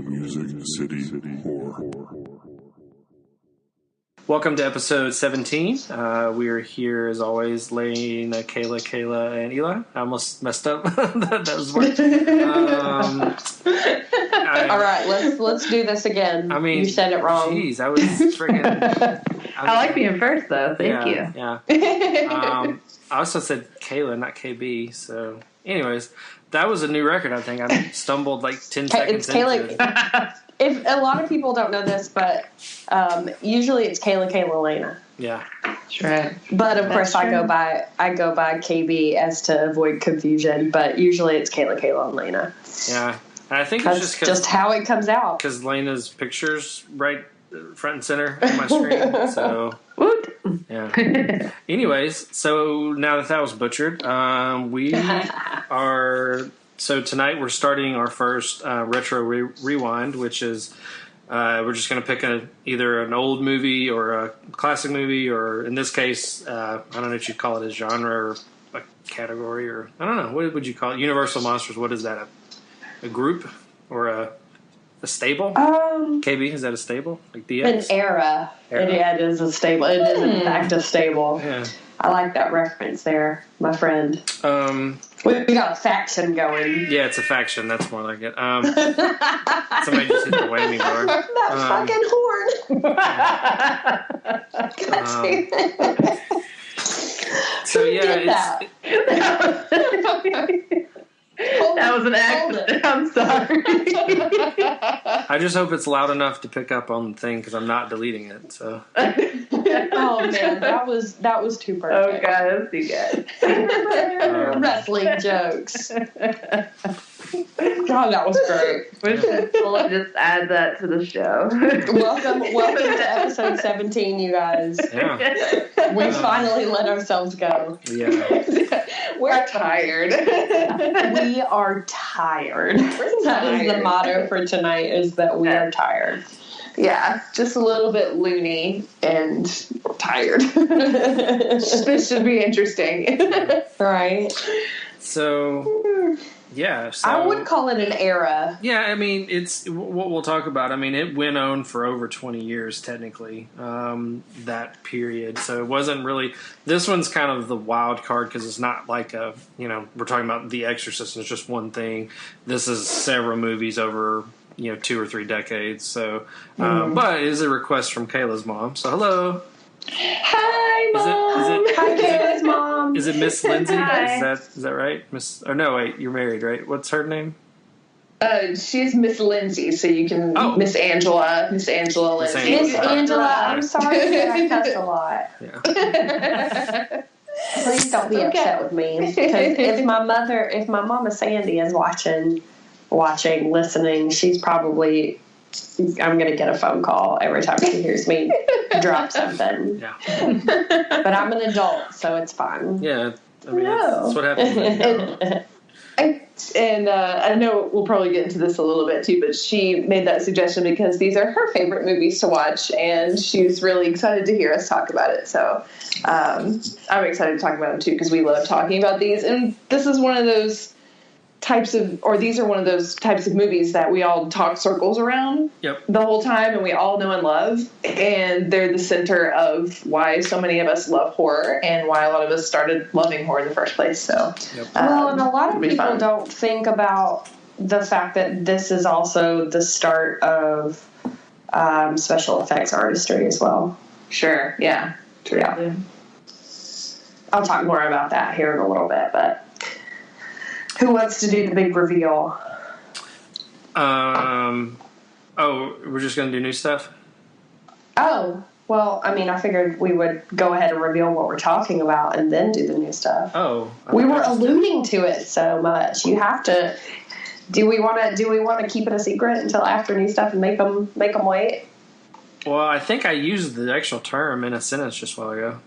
Music City Horror. Welcome to episode 17. We are here as always, Lana, Kayla, and Eli. I almost messed up. that was one. All right, let's do this again. I mean, you said it wrong. Jeez, I was freaking. I like being first, though. Thank you. Yeah. I also said Kayla, not KB. So, anyways, that was a new record. I think I stumbled like 10 seconds into it. If a lot of people don't know this, but usually it's Kayla, Lana. Yeah, that's right. But of course, I go by KB as to avoid confusion. But usually it's Kayla, and Lana. Yeah, and I think it's just how it comes out. Because Lana's picture's right front and center on my screen. So, yeah. Anyways, so now that was butchered, we are. So tonight we're starting our first retro rewind, which is we're just going to pick either an old movie or a classic movie, or in this case, I don't know if you'd call it a genre or a category, or I don't know, what would you call it? Universal Monsters. What is that? A group or a stable? KB, is that a stable? Like DX? An era. It is a stable. It is in fact a stable. Yeah. I like that reference there, my friend. We got a faction going. Yeah, it's a faction. That's more like it. Somebody just hit the whammy bar. That fucking horn. So yeah, that was an accident. I'm sorry. I just hope it's loud enough to pick up on the thing because I'm not deleting it. So. Oh man, that was too perfect. Oh god, that's too good. Wrestling jokes. God, that was great. We'll just add that to the show. Welcome to episode 17, you guys. Yeah. We finally let ourselves go. Yeah. We're tired. We are tired. That is the motto for tonight, is that we are tired. Yeah, just a little bit loony and tired. This should be interesting. Right. So, yeah. So, I would call it an era. Yeah, I mean, it's what we'll talk about. I mean, it went on for over 20 years, technically, that period. So it wasn't really... This one's kind of the wild card because it's not like we're talking about The Exorcist and it's just one thing. This is several movies over... 2 or 3 decades. So, but it is a request from Kayla's mom. So, hello. Hi, Mom. Hi, Kayla's mom. Is it Miss Lindsay? Hi. Is that right? Miss? Oh no, wait. You're married, right? What's her name? She's Miss Lindsay, so you can Miss Angela Lindsay. Miss Angela. I'm sorry that I cuss a lot. Yeah. Please don't be upset with me, because if my mama Sandy is watching, listening, she's probably, I'm going to get a phone call every time she hears me drop something. Yeah. But I'm an adult, so it's fine. Yeah. I mean, that's what happens. And I know we'll probably get into this a little bit too, but she made that suggestion because these are her favorite movies to watch, and she's really excited to hear us talk about it. So I'm excited to talk about them too, because we love talking about these. And this is one of those these are one of those types of movies that we all talk circles around the whole time, and we all know and love, and they're the center of why so many of us love horror and why a lot of us started loving horror in the first place. So, and a lot of people don't think about the fact that this is also the start of special effects artistry as well. Sure, yeah. True. Yeah. I'll talk more about that here in a little bit, but who wants to do the big reveal? We're just going to do new stuff? Oh, well, I mean, I figured we would go ahead and reveal what we're talking about and then do the new stuff. Oh. We were alluding to it so much. You have to... Do we want to keep it a secret until after new stuff and make them wait? Well, I think I used the actual term in a sentence just a while ago.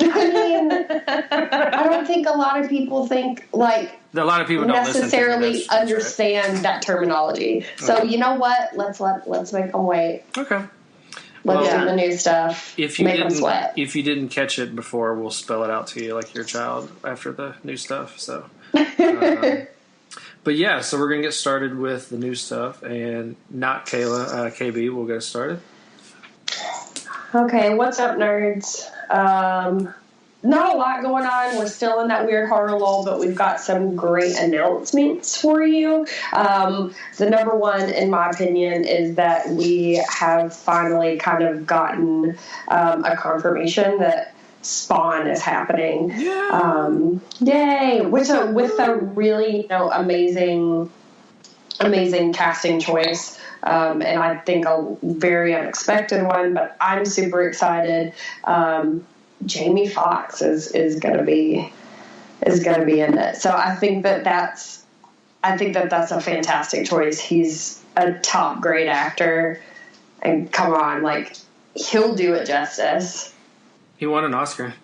I mean, I don't think a lot of people think, a lot of people don't necessarily understand that terminology. So you know what? Let's make them wait. Okay. Let's do the new stuff. Make them sweat. If you didn't catch it before, we'll spell it out to you like your child after the new stuff. So, But yeah, so we're going to get started with the new stuff, and not Kayla, KB will get us started. Okay, what's up, nerds? Not a lot going on. We're still in that weird horror lull, but we've got some great announcements for you. The number one, in my opinion, is that we have finally kind of gotten a confirmation that Spawn is happening. Yay! With a really amazing casting choice. And I think a very unexpected one, but I'm super excited. Jamie Foxx is going to be in it. So I think that's a fantastic choice. He's a top grade actor, and come on, like, he'll do it justice. He won an Oscar.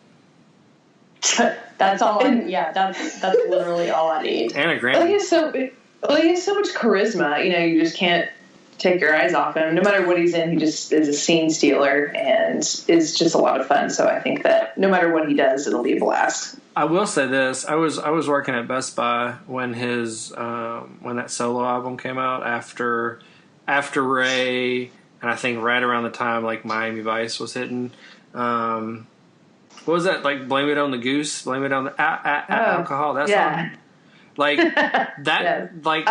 That's all. That's literally all I need. And a Grammy. Well, he has so much charisma. You just can't take your eyes off him. No matter what he's in, he just is a scene stealer and is just a lot of fun. So I think that no matter what he does, it'll be a blast. I will say this: I was working at Best Buy when his when that solo album came out after Ray, and I think right around the time like Miami Vice was hitting. What was that, like? Blame it on the goose. Blame it on the alcohol. That's song. Like that. Yes. Like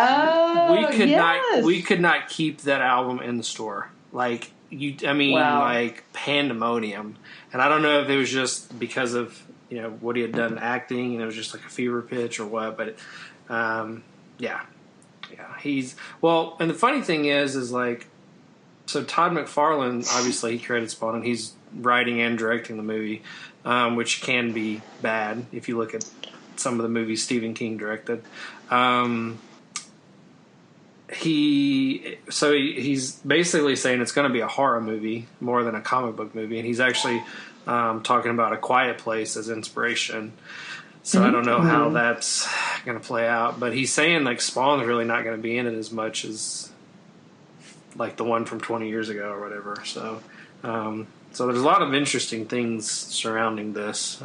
we could not keep that album in the store. Like like pandemonium. And I don't know if it was just because of what he had done acting, and it was just like a fever pitch or what. But he's well. And the funny thing is like, so Todd McFarlane, obviously he created Spawn, and he's writing and directing the movie, which can be bad if you look at some of the movies Stephen King directed. He's basically saying it's going to be a horror movie more than a comic book movie, and he's actually talking about A Quiet Place as inspiration. So I don't know how that's going to play out, but he's saying like Spawn's really not going to be in it as much as like the one from 20 years ago or whatever. So there's a lot of interesting things surrounding this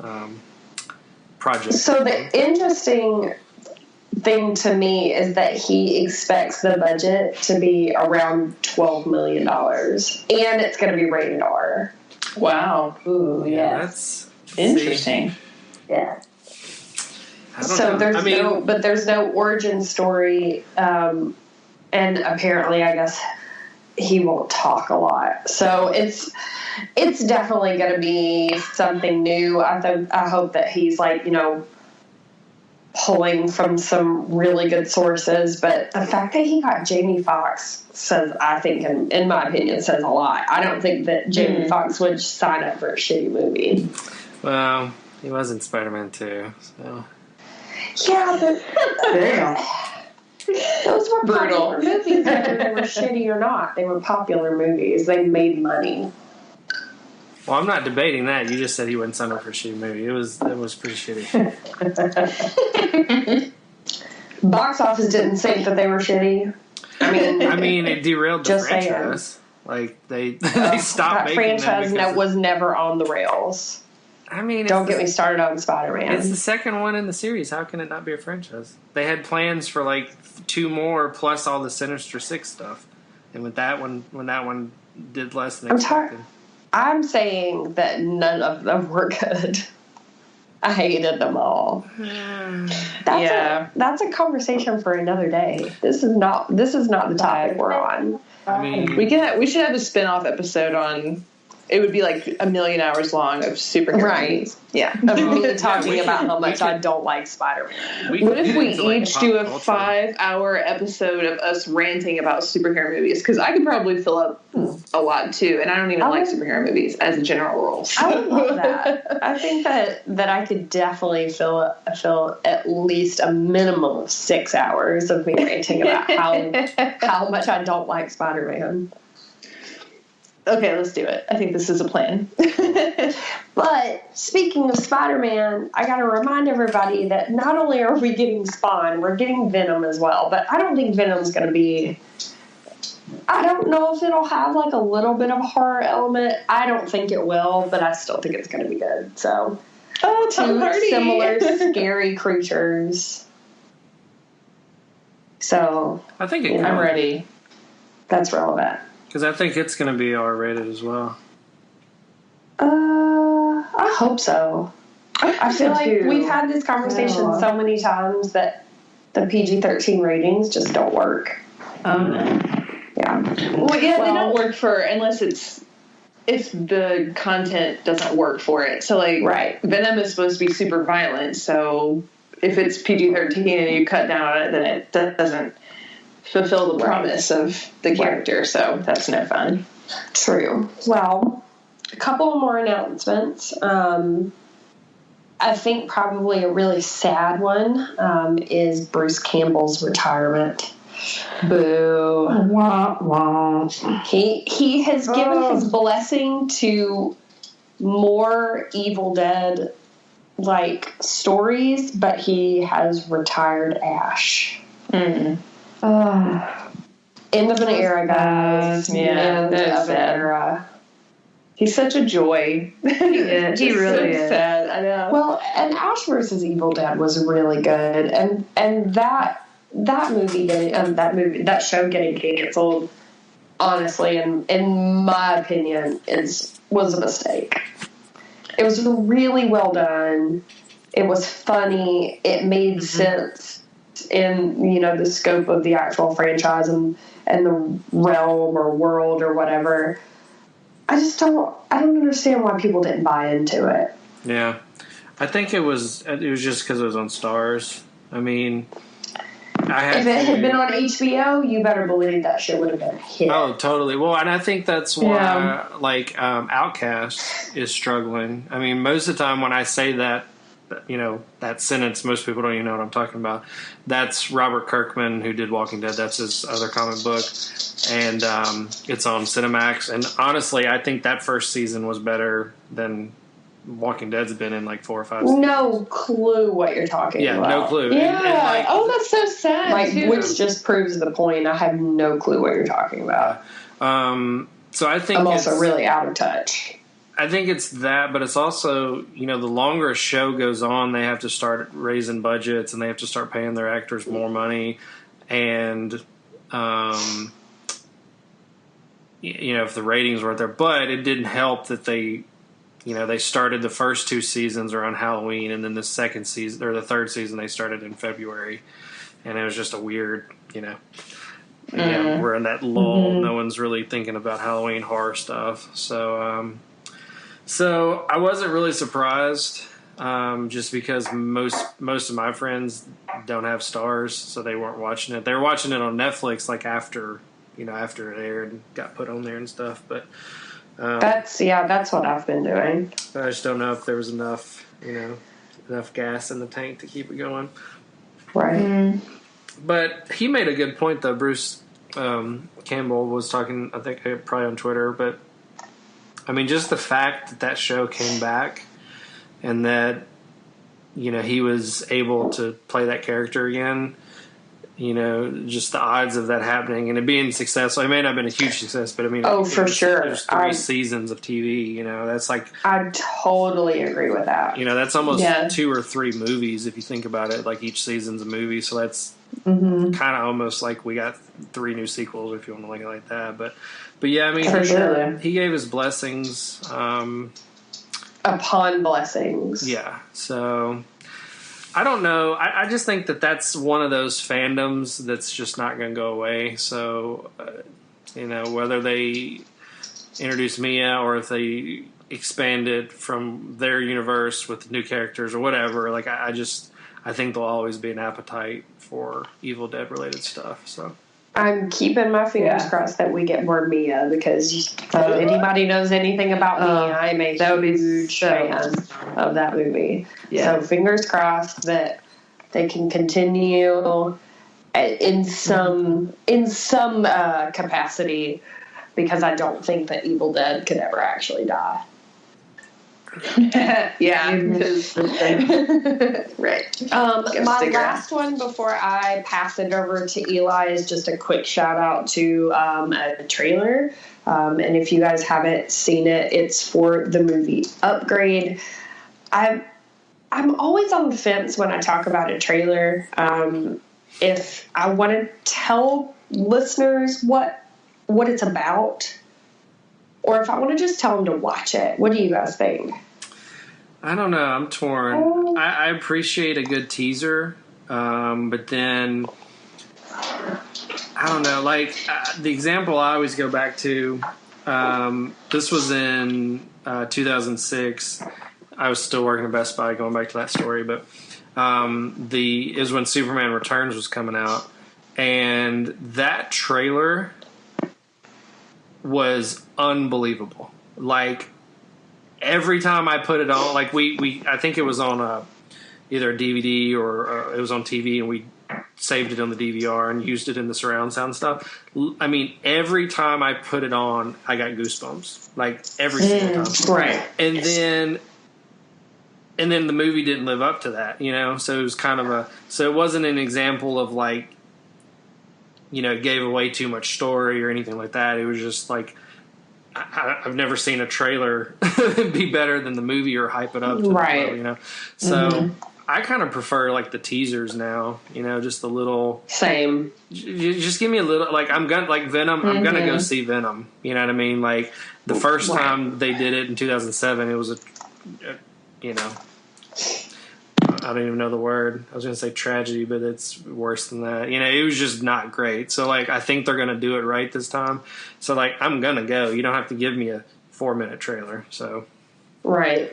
project. So the interesting thing to me is that he expects the budget to be around $12 million, and it's going to be rated R. Wow. Ooh, yeah. That's interesting. Yeah. So there's no origin story, and apparently, I guess, he won't talk a lot. So it's definitely going to be something new. I hope that he's pulling from some really good sources. But the fact that he got Jamie Foxx says, I think, in my opinion, says a lot. I don't think that Jamie Foxx would sign up for a shitty movie. Well, he was in Spider-Man 2, so. Yeah, but damn. Those were brutal movies, whether they were shitty or not. They were popular movies. They made money. Well, I'm not debating that. You just said he wouldn't sign up for a shitty movie. It was pretty shitty. Box office didn't think that they were shitty. I mean, it derailed the franchise. Saying. Like they stopped making franchise that was never on the rails. I mean, don't get me started on Spider-Man. It's the second one in the series. How can it not be a franchise? They had plans for like 2 more plus all the Sinister Six stuff, and with that one, when that one did less than expected. I'm saying that none of them were good. I hated them all. That's a conversation for another day. This is not the topic we're on. I mean, we should have a spin-off episode on. It would be like 1 million hours long of superhero movies. Yeah. Of me talking about how much I don't like Spider-Man. What if we each do a 5-hour episode of us ranting about superhero movies? Because I could probably fill up a lot too, and I don't even like superhero movies as a general rule. So. I would love that. I think that I could definitely fill at least a minimum of 6 hours of me ranting about how much I don't like Spider-Man. Okay, let's do it. I think this is a plan. But speaking of Spider-Man, I got to remind everybody that not only are we getting Spawn, we're getting Venom as well. But I don't think Venom's going to be... I don't know if it'll have like a little bit of a horror element. I don't think it will, but I still think it's going to be good. So, Tom Hardy. Similar scary creatures. So I think it I'm ready. That's relevant. Because I think it's going to be R-rated as well. I hope so. I feel like we've had this conversation so many times that the PG-13 ratings just don't work. Yeah. Well, yeah, they don't work unless if the content doesn't work for it. So, like, Venom is supposed to be super violent, so if it's PG-13 and you cut down on it, then it doesn't fulfill the promise of the character, so that's no fun. True. Well, a couple more announcements. I think probably a really sad one is Bruce Campbell's retirement. Boo. Wah, wah. He has given his blessing to more Evil Dead like stories, but he has retired Ash. End of an era, guys. End of an era. He's such a joy. He is. He really is. Sad. I know. Well, and Ash vs. Evil Dead was really good, and that movie that show getting canceled, honestly, in my opinion, was a mistake. It was really well done. It was funny. It made sense in the scope of the actual franchise and the realm or world or whatever. I don't understand why people didn't buy into it. Yeah. I think it was just because it was on Stars. I mean, if it had been on HBO, you better believe that shit would have been a hit. Oh, totally. Well, and I think that's why, Outcast is struggling. I mean, most of the time when I say that, that sentence, most people don't even know what I'm talking about. That's Robert Kirkman, who did Walking Dead. That's his other comic book. And it's on Cinemax. And honestly, I think that first season was better than Walking Dead's been in like 4 or 5 seasons. No clue what you're talking about. Yeah, no clue. Yeah. That's so sad. Too. Which just proves the point. I have no clue what you're talking about. So I think I'm also really out of touch. I think it's that, but it's also, the longer a show goes on, they have to start raising budgets and they have to start paying their actors more money. And, if the ratings weren't there, but it didn't help that they started the first 2 seasons around Halloween, and then the second season or the third season they started in February, and it was just a weird, we're in that lull. No one's really thinking about Halloween horror stuff, so I wasn't really surprised, just because most of my friends don't have Stars, so they weren't watching it. They were watching it on Netflix, like after it aired and got put on there and stuff, but. That's what I've been doing. I just don't know if there was enough gas in the tank to keep it going. Right. But he made a good point, though. Bruce Campbell was talking, I think, probably on Twitter. But, I mean, just the fact that show came back and that, he was able to play that character again, just the odds of that happening and it being successful. It may not have been a huge success, but I mean, for sure. There's 3 seasons of TV, that's like. I totally agree with that. That's almost 2 or 3 movies if you think about it. Like each season's a movie, so that's kind of almost like we got 3 new sequels if you want to look at it like that. But yeah, I mean, he gave his blessings upon blessings. Yeah, so. I don't know. I just think that that's one of those fandoms that's just not going to go away. So, whether they introduce Mia or if they expand it from their universe with new characters or whatever, like I think there'll always be an appetite for Evil Dead related stuff. So I'm keeping my fingers crossed that we get more Mia, because if anybody knows anything about Mia, I'm a huge fan of that movie. Yeah. So fingers crossed that they can continue in some capacity, because I don't think that Evil Dead could ever actually die. Right. My last one before I pass it over to Eli is just a quick shout out to a trailer. And if you guys haven't seen it, it's for the movie Upgrade. I'm always on the fence when I talk about a trailer. if I want to tell listeners what it's about, or if I want to just tell them to watch it. What do you guys think? I don't know. I'm torn. I appreciate a good teaser, but then I don't know. Like the example I always go back to. This was in 2006. I was still working at Best Buy. Going back to that story, but it was when Superman Returns was coming out, and that trailer was unbelievable. Like every time I put it on, like I think it was on either a DVD or it was on TV, and we saved it on the DVR and used it in the surround sound stuff. I mean, every time I put it on, I got goosebumps. Like every single time. Right. And then the movie didn't live up to that, you know? So it was kind of so it wasn't an example of like, you know, it gave away too much story or anything like that. It was just like, I've never seen a trailer be better than the movie or hype it up to right. the level, you know? So I kind of prefer like the teasers now, you know, just a little. Same. Just give me a little, like I'm gonna like Venom. I'm gonna go see Venom. You know what I mean? Like the first time they did it in 2007, it was a you know, I don't even know the word. I was gonna say tragedy, but it's worse than that. You know, it was just not great. So like I think they're gonna do it right this time. So like I'm gonna go. You don't have to give me a 4-minute trailer. So right.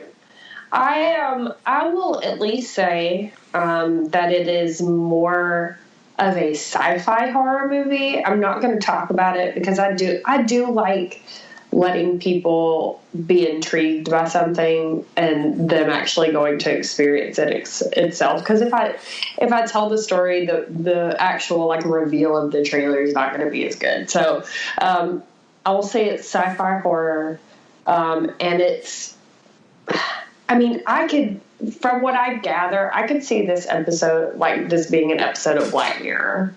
I will at least say that it is more of a sci-fi horror movie. I'm not going to talk about it because I do like letting people be intrigued by something and them actually going to experience it itself. Because if I tell the story, the actual like reveal of the trailer is not going to be as good. So I will say it's sci-fi horror, and it's. I mean, from what I gather, I could see this episode, like this being an episode of Black Mirror.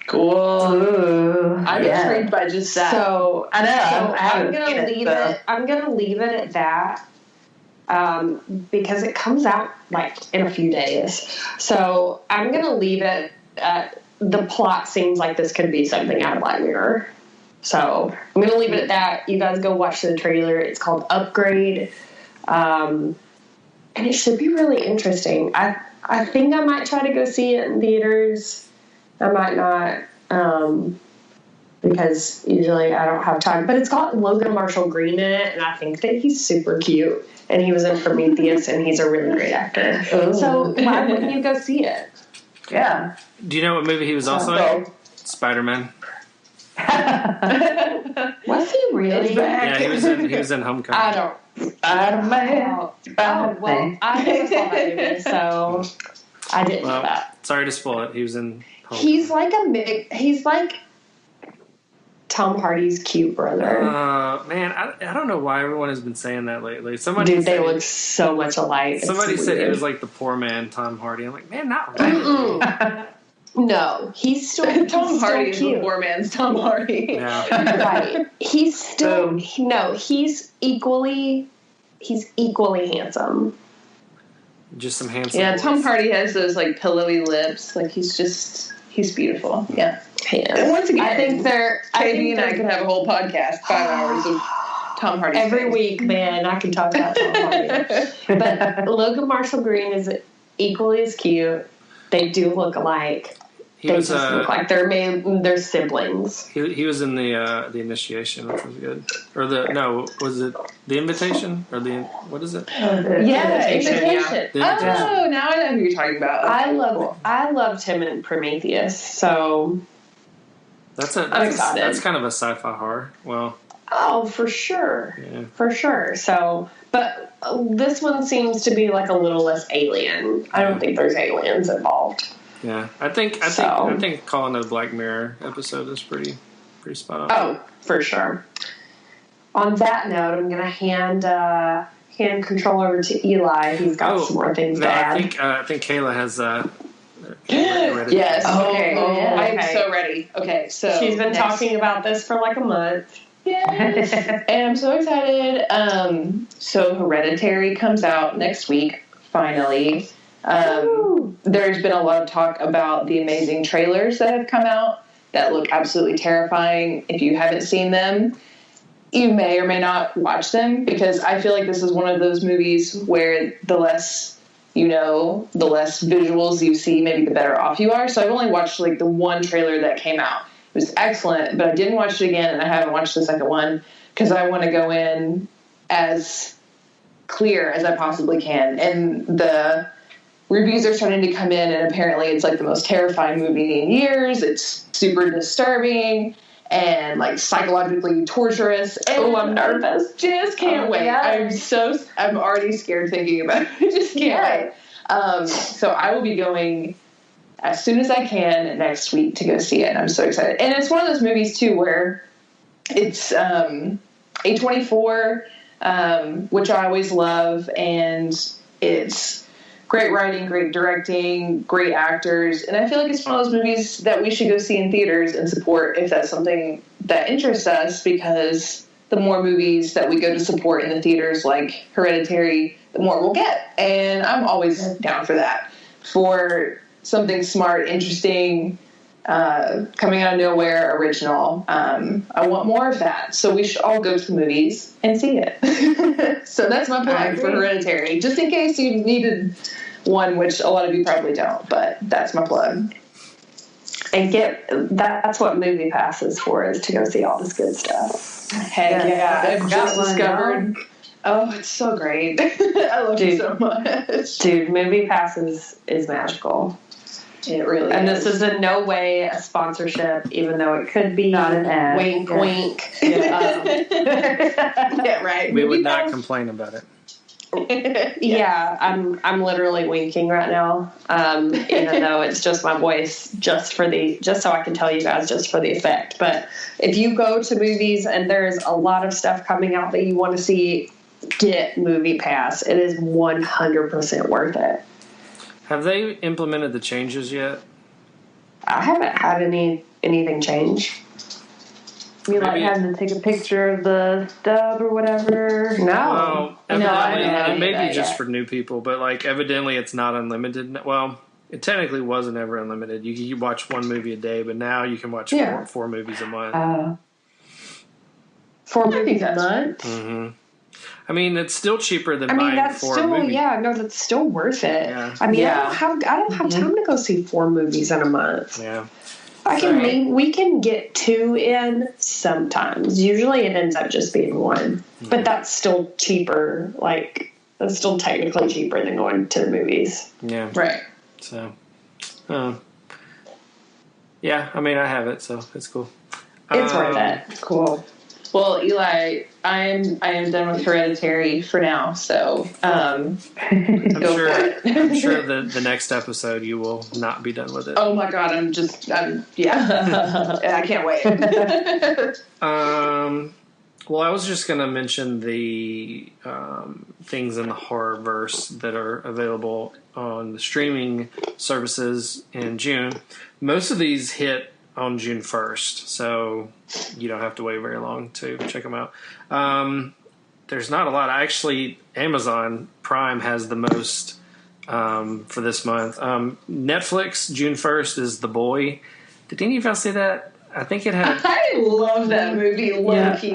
Cool. Ooh, I'm intrigued by just that. So I know. So I'm gonna leave it. I'm gonna leave it at that, because it comes out like in a few days. So I'm gonna leave it at the plot seems like this could be something out of Black Mirror. So I'm gonna leave it at that. You guys go watch the trailer. It's called Upgrade. And it should be really interesting. I think I might try to go see it in theaters. I might not, because usually I don't have time. But it's got Logan Marshall Green in it, and I think that he's super cute. And he was in Prometheus, and he's a really great actor. Ooh. So why wouldn't you go see it? Yeah. Do you know what movie he was also in? Spider-Man. Was he really? Yeah, he was in Homecoming. I don't. Spider-Man. Well, I never saw that movie, so I didn't know that. Sorry to spoil it. He was in Homecoming. He's like Tom Hardy's cute brother. Man, I don't know why everyone has been saying that lately. They look so much alike. Somebody said he was like the poor man Tom Hardy. I'm like, man, not really. No, he's still Tom Hardy is cute. the poor man's Tom Hardy. Yeah. Right. He's still he's equally handsome. Just some handsome. Yeah, boys. Tom Hardy has those like pillowy lips. Like he's beautiful. Yeah. And once again, I think KB and I could have a whole podcast, 5 hours of Tom Hardy every week. Man, I can talk about Tom Hardy. But Logan Marshall Green is equally as cute. They do look alike. They just look like they're siblings. He was in the Initiation, which was good. Or was it The Invitation? Or what is it? Invitation. Yeah. Oh, now I know who you're talking about. Okay. I loved him in Prometheus, so I'm excited. That's kind of a sci-fi horror. Well. Oh, for sure. Yeah. For sure. So, but this one seems to be like a little less alien. I don't think there's aliens involved. Yeah, I think calling it a Black Mirror episode is pretty spot on. Oh, for sure. On that note, I'm going to hand control over to Eli. He's got some more things to add. I think Kayla has. Ready. Yes. Okay. I'm so ready. Okay, so she's been talking about this for like a month. Yes. And I'm so excited. So Hereditary comes out next week, finally. There's been a lot of talk about the amazing trailers that have come out that look absolutely terrifying. If you haven't seen them, you may or may not watch them, because I feel like this is one of those movies where the less you know, the less visuals you see, maybe the better off you are. So I've only watched like the one trailer that came out. It was excellent, but I didn't watch it again, and I haven't watched the second one because I want to go in as clear as I possibly can. And the reviews are starting to come in, and apparently it's like the most terrifying movie in years. It's super disturbing and like psychologically torturous. And I'm nervous. Just can't wait. Yes. I'm already scared thinking about it. Just can't wait. So I will be going as soon as I can next week to go see it. And I'm so excited. And it's one of those movies too where it's A24, which I always love, and it's great writing, great directing, great actors. And I feel like it's one of those movies that we should go see in theaters and support if that's something that interests us, because the more movies that we go to support in the theaters, like Hereditary, the more we'll get. And I'm always down for that. For something smart, interesting, coming out of nowhere, original. I want more of that. So we should all go to the movies and see it. So that's my plug for Hereditary. Just in case you needed one, which a lot of you probably don't, but that's my plug. And that's what Movie Pass is for, is to go see all this good stuff. Heck yeah. I've just discovered. Oh, it's so great. I love it so much. Dude, Movie Pass is magical. It really and is. This is in no way a sponsorship, even though it could be. Not an ad. Wink, wink. Yeah, right. We would not complain about it. Yeah, I'm literally winking right now, even though it's just my voice, just so I can tell you guys, just for the effect. But if you go to movies and there's a lot of stuff coming out that you want to see, get Movie Pass. It is 100% worth it. Have they implemented the changes yet? I haven't had anything change. You like having to take a picture of the stub or whatever? No. Well, evidently, I it may be just for new people, but like evidently it's not unlimited. Well, it technically wasn't ever unlimited. You could watch one movie a day, but now you can watch four movies a month. 4 movies a month? Mm-hmm. I mean, it's still cheaper than buying that's 4 still, movies. Yeah, no, that's still worth it. Yeah. I mean, I don't have time to go see 4 movies in a month. Yeah. We can get 2 in sometimes. Usually it ends up just being 1. But that's still cheaper. Like, that's still technically cheaper than going to the movies. Yeah. Right. So, yeah, I mean, I have it, so it's cool. It's worth it. Cool. Well, Eli, I am done with Hereditary for now, so I'm sure the next episode you will not be done with it. Oh my God, I can't wait. Well, I was just going to mention the things in the horror verse that are available on the streaming services in June. Most of these hit on June 1st, so you don't have to wait very long to check them out. There's not a lot. Actually, Amazon Prime has the most for this month. Netflix, June 1st, is The Boy. Did any of y'all see that? I think it had... I love that movie, low-key.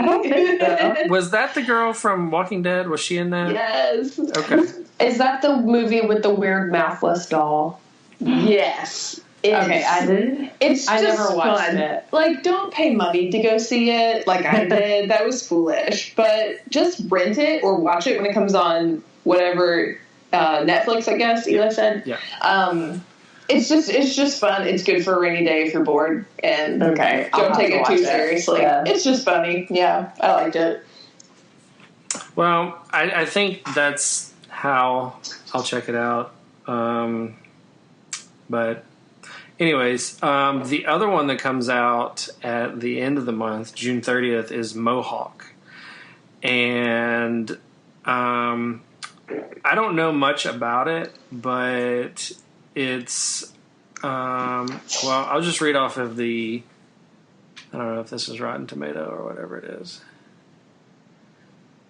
Was that the girl from Walking Dead? Was she in that? Yes. Okay. Is that the movie with the weird mouthless doll? Yes. Okay, I did. I never watched fun. it. Like, don't pay money to go see it like I did. That was foolish. But just rent it or watch it when it comes on whatever Netflix, I guess Eli said. Yeah. It's just fun. It's good for a rainy day if you're bored. And don't take it too seriously. Yeah. It's just funny. Yeah, I liked it. Well, I think that's how I'll check it out. But anyways, the other one that comes out at the end of the month, June 30th, is Mohawk. And I don't know much about it, but it's well, I'll just read off of the, I don't know if this is Rotten Tomato or whatever it is.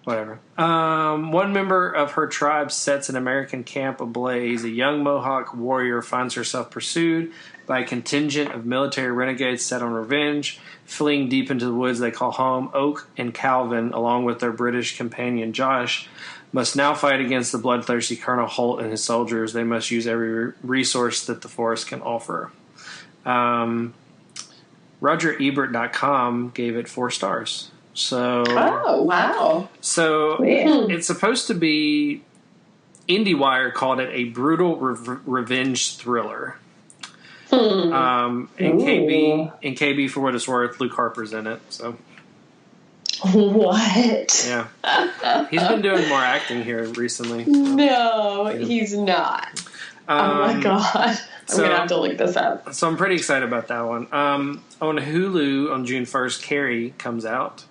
Whatever. One member of her tribe sets an American camp ablaze. A young Mohawk warrior finds herself pursued by a contingent of military renegades set on revenge. Fleeing deep into the woods they call home, Oak and Calvin, along with their British companion Josh, must now fight against the bloodthirsty Colonel Holt and his soldiers. They must use every resource that the forest can offer. RogerEbert.com gave it 4 stars. So, oh, wow. So it's supposed to be, IndieWire called it a brutal revenge thriller. And KB, for what it's worth, Luke Harper's in it. So what? Yeah, he's been doing more acting here recently. So. No, he's not. Oh my god! I'm gonna have to look this up. So I'm pretty excited about that one. On Hulu on June 1st, Carrie comes out.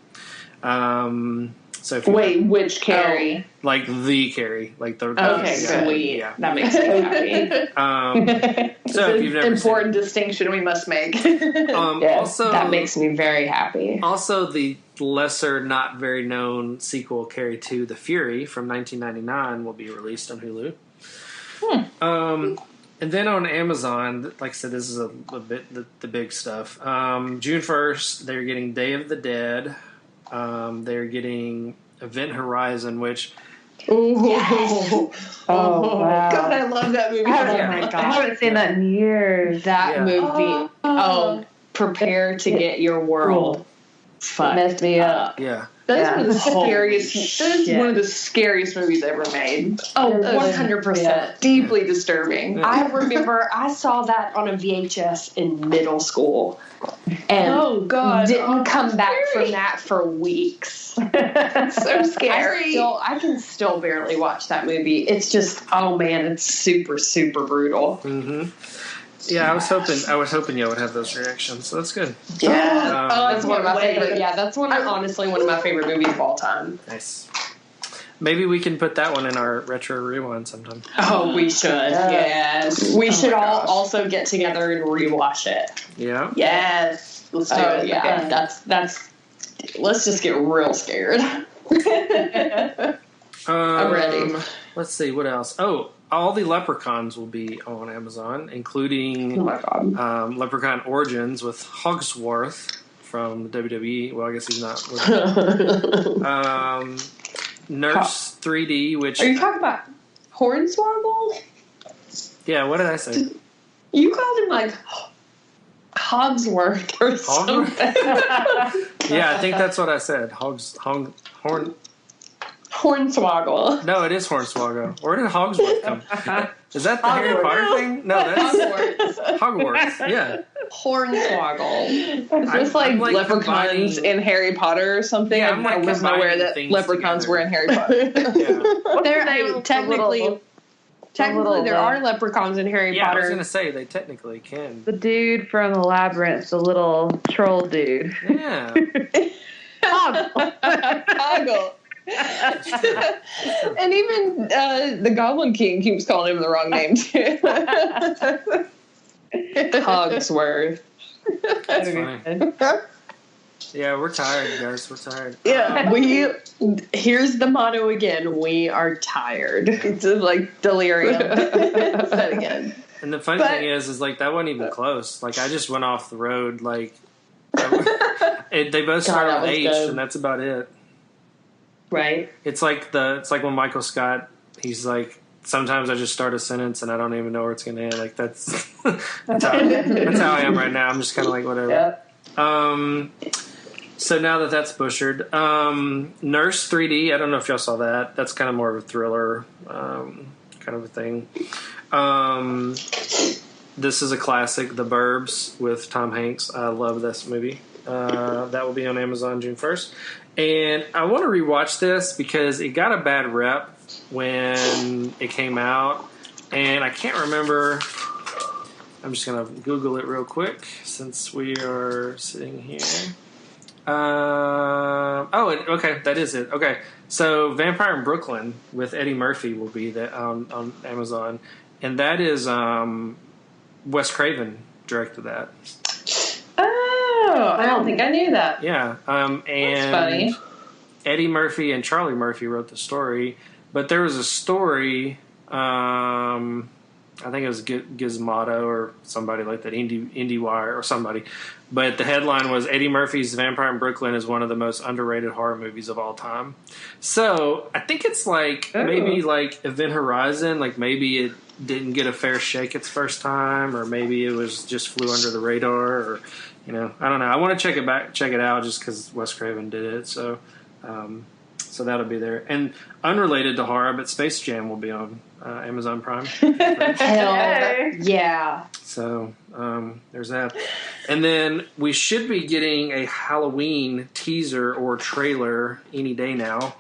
So wait, which Carrie? Like the Carrie, like the okay, sweet. Yeah. That makes me happy. So if you've never important distinction we must make. Also, that makes me very happy. Also, the lesser, not very known sequel, Carrie 2: The Fury from 1999, will be released on Hulu. And then on Amazon, like I said, this is a bit the big stuff. June 1st, they're getting Day of the Dead. They're getting Event Horizon, which... Yes. Oh, wow. God, I love that movie. I haven't seen that in years. That movie. Prepare to get your world fucked. Messed me up. Yeah. That is one of the scariest. That is one of the scariest movies ever made. Oh, 100%. Deeply disturbing. I remember I saw that on a VHS in middle school, and didn't come back from that for weeks. So scary. I can still barely watch that movie. It's just, oh man, it's super, super brutal. Mm-hmm. Yeah, I was hoping you would have those reactions. So that's good. Yeah, that's one of my favorite. Yeah, that's honestly one of my favorite movies of all time. Nice. Maybe we can put that one in our retro rewind sometime. Oh, we should. Yes, we should all also get together and rewatch it. Yeah. Yes. Let's do it. Yeah, okay. that's. Let's just get real scared. I'm ready. Let's see what else. Oh. All the Leprechauns will be on Amazon, including Leprechaun Origins with Hogsworth from WWE. Well, I guess he's not. Nurse 3D, which... Are you talking about Hornswoggle? Yeah, what did I say? You called him like Hogsworth or something. Yeah, I think that's what I said. Hornswoggle. No, it is Hornswoggle. Where did Hogsworth come? Is that the Harry Potter thing? No, that's Hogwarts. Yeah. Hornswoggle. Is this like leprechauns in Harry Potter or something? Yeah, I wasn't aware that leprechauns were in Harry Potter. Technically, there are leprechauns in Harry Potter. I was going to say, they technically can. The dude from the Labyrinth, the little troll dude. Yeah. Hoggle. And even the Goblin King keeps calling him the wrong name too. Hogsworth. That's funny. Yeah, we're tired, guys. We're tired. Yeah, here's the motto again. We are tired. It's like delirium. That again. And the funny thing is like that wasn't even close. Like I just went off the road. Like they both start with H, good. And that's about it. Right. It's like when Michael Scott, he's like, sometimes I just start a sentence and I don't even know where it's going to end. Like that's how I am right now. I'm just kind of like whatever. Yep. So now that's butchered. Nurse 3D. I don't know if y'all saw that. That's kind of more of a thriller kind of a thing. This is a classic, The Burbs with Tom Hanks. I love this movie. That will be on Amazon June 1st. And I want to rewatch this because it got a bad rep when it came out. And I can't remember. I'm just going to Google it real quick since we are sitting here. Okay, that is it. Okay, so Vampire in Brooklyn with Eddie Murphy will be on Amazon. And that is Wes Craven directed that. Oh, I don't think I knew that. Yeah, and that's funny. Eddie Murphy and Charlie Murphy wrote the story, but there was a story. I think it was Gizmodo or somebody like that, IndieWire or somebody. But the headline was Eddie Murphy's Vampire in Brooklyn is one of the most underrated horror movies of all time. So I think it's like maybe like Event Horizon, like maybe it didn't get a fair shake its first time, or maybe it was just flew under the radar, or I don't know. I want to check it out just because Wes Craven did it. So that'll be there. And unrelated to horror, but Space Jam will be on Amazon Prime. Hell yeah. So there's that. And then we should be getting a Halloween teaser or trailer any day now.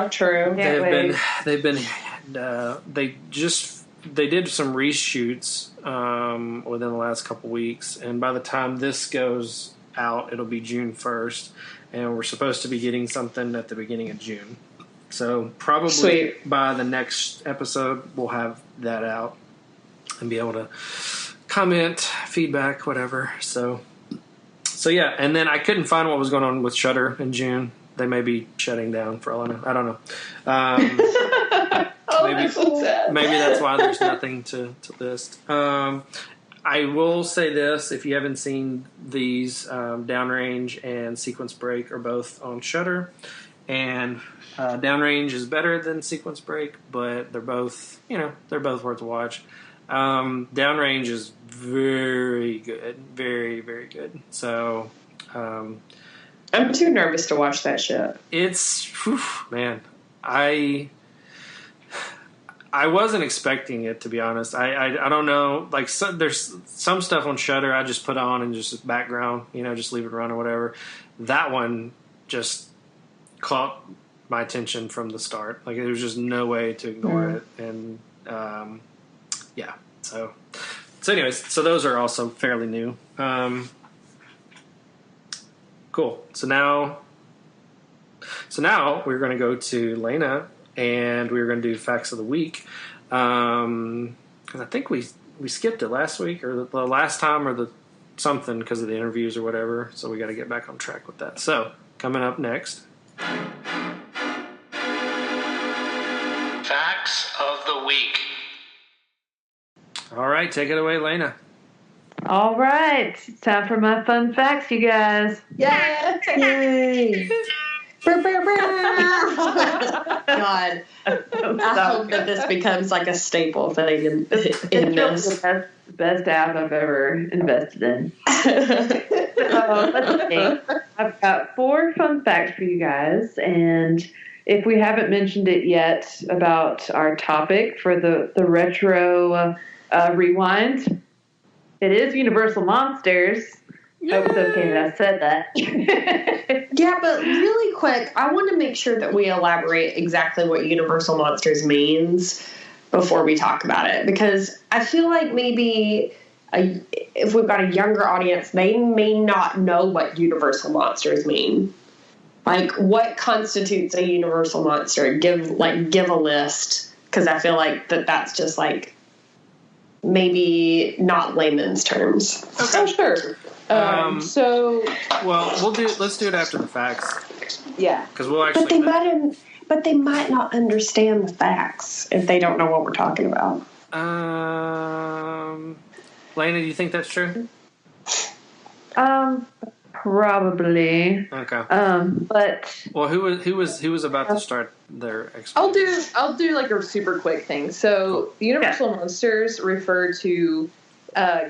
True. They did some reshoots within the last couple weeks, and by the time this goes out, it'll be June 1st, and we're supposed to be getting something at the beginning of June. So probably by the next episode, we'll have that out and be able to comment, feedback, whatever. So yeah. And then I couldn't find what was going on with Shudder in June. They may be shutting down for all I know. I don't know. Maybe that's why there's nothing to list. I will say this: if you haven't seen these, Downrange and Sequence Break are both on Shudder, and Downrange is better than Sequence Break, but they're both worth a watch. Downrange is very good, very, very good. So, I'm too nervous to watch that shit. It's man, I wasn't expecting it, to be honest. I don't know. Like, there's some stuff on Shudder I just put on and just background, just leave it run or whatever. That one just caught my attention from the start. Like, there was just no way to ignore it. And yeah. So anyways, so those are also fairly new. Cool. So now we're going to go to Lana. And we were going to do Facts of the Week. Because I think we skipped it last week or the last time or the something because of the interviews or whatever. So we got to get back on track with that. So coming up next. Facts of the Week. All right. Take it away, Lana. All right. It's time for my fun facts, you guys. Yay! God, I hope that this becomes like a staple thing in this. The best app I've ever invested in. Let's see. I've got 4 fun facts for you guys, and if we haven't mentioned it yet about our topic for the retro rewind, it is Universal Monsters. I hope it's okay that I said that. Yeah, but really quick, I want to make sure that we elaborate exactly what Universal Monsters means before we talk about it. Because I feel like maybe if we've got a younger audience, they may not know what Universal Monsters mean. Like, what constitutes a Universal Monster? Give a list. Because I feel like that's just like maybe not layman's terms. Okay. Oh, sure. Let's do it after the facts. Yeah, because we'll actually. But they might not understand the facts if they don't know what we're talking about. Lana, do you think that's true? Probably. Okay. But who was about to start their explanation? I'll do like a super quick thing. So the Universal Monsters refer to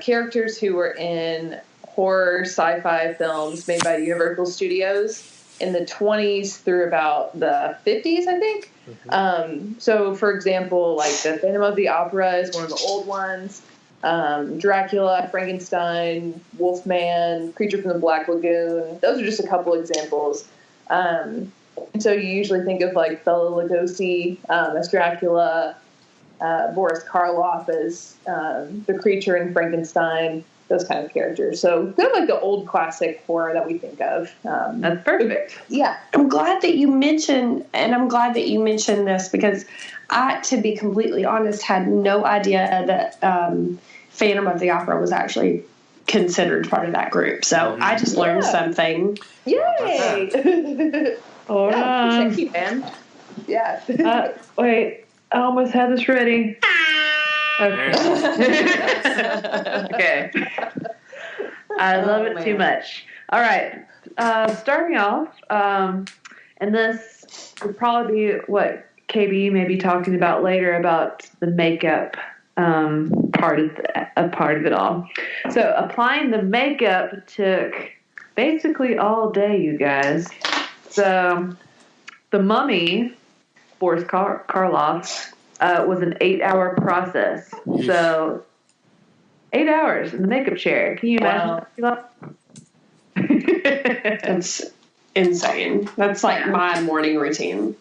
characters who were in horror sci-fi films made by Universal Studios in the 20s through about the 50s, I think. Mm-hmm. So, for example, like the Phantom of the Opera is one of the old ones. Dracula, Frankenstein, Wolfman, Creature from the Black Lagoon. Those are just a couple examples. And so you usually think of like Bela Lugosi as Dracula, Boris Karloff as the creature in Frankenstein, those kind of characters. So kind of like the old classic horror that we think of. That's perfect. Yeah. I'm glad that you mentioned this because I, to be completely honest, had no idea that Phantom of the Opera was actually considered part of that group. So I just learned something. Yay! Hold on. Shaky, man. Yeah. Wait, I almost had this ready. Okay. Okay. I love it too much. All right. Starting off, and this would probably be what KB may be talking about later about the makeup part of it all. So applying the makeup took basically all day, you guys. So the Mummy, Boris Karloff, was an 8-hour process. So 8 hours in the makeup chair. Can you imagine? Wow. That's insane. That's like my morning routine.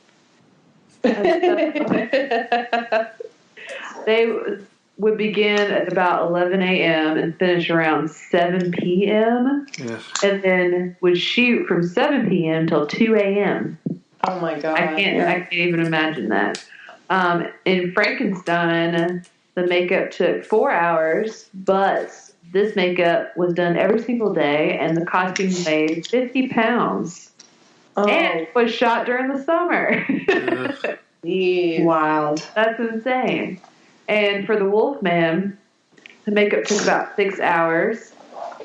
They would begin at about 11 a.m. and finish around 7 p.m. Yes. And then would shoot from 7 p.m. till 2 a.m. Oh my God. I can't even imagine that. In Frankenstein, the makeup took 4 hours, but this makeup was done every single day, and the costume weighed 50 pounds. Oh. And was shot during the summer. Wild. That's insane. And for the Wolfman, the makeup took about 6 hours,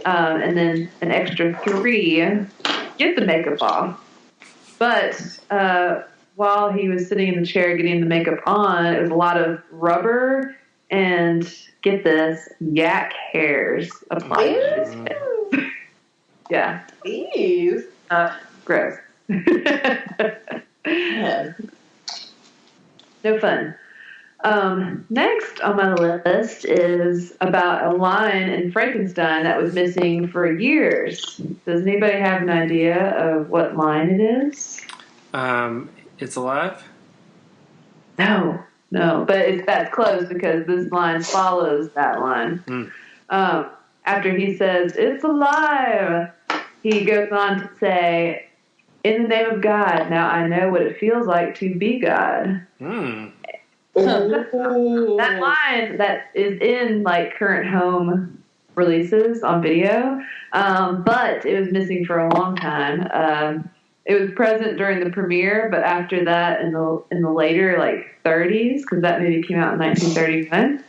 and then an extra 3 to get the makeup off. But while he was sitting in the chair getting the makeup on, it was a lot of rubber and, get this, yak hairs applied to his face. Yeah. Ew. Gross. Yeah. No fun. Next on my list is about a line in Frankenstein that was missing for years. Does anybody have an idea of what line it is? It's alive? No, but that's close because this line follows that line. After he says, "It's alive," he goes on to say, "In the name of God, now I know what it feels like to be God." That line that is in like current home releases on video, but it was missing for a long time. It was present during the premiere, but after that, in the later like 30s, because that movie came out in 1931,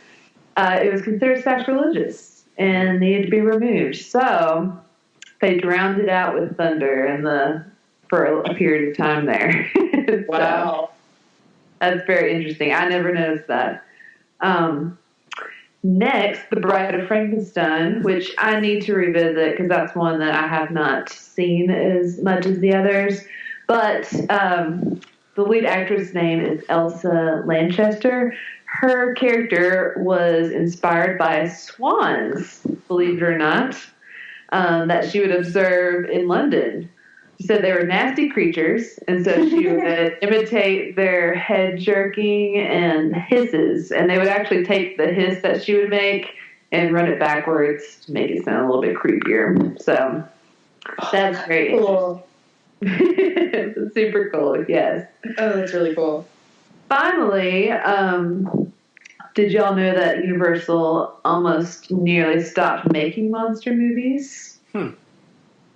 it was considered sacrilegious and needed to be removed. So they drowned it out with thunder for a period of time there. Wow. So, that's very interesting. I never noticed that. Next, The Bride of Frankenstein, which I need to revisit because that's one that I have not seen as much as the others. But the lead actress' name is Elsa Lanchester. Her character was inspired by swans, believe it or not, that she would observe in London. She said they were nasty creatures, and so she would imitate their head jerking and hisses, and they would actually take the hiss that she would make and run it backwards to make it sound a little bit creepier. So that's very cool. It's super cool, yes. Oh, that's really cool. Finally, did y'all know that Universal almost nearly stopped making monster movies in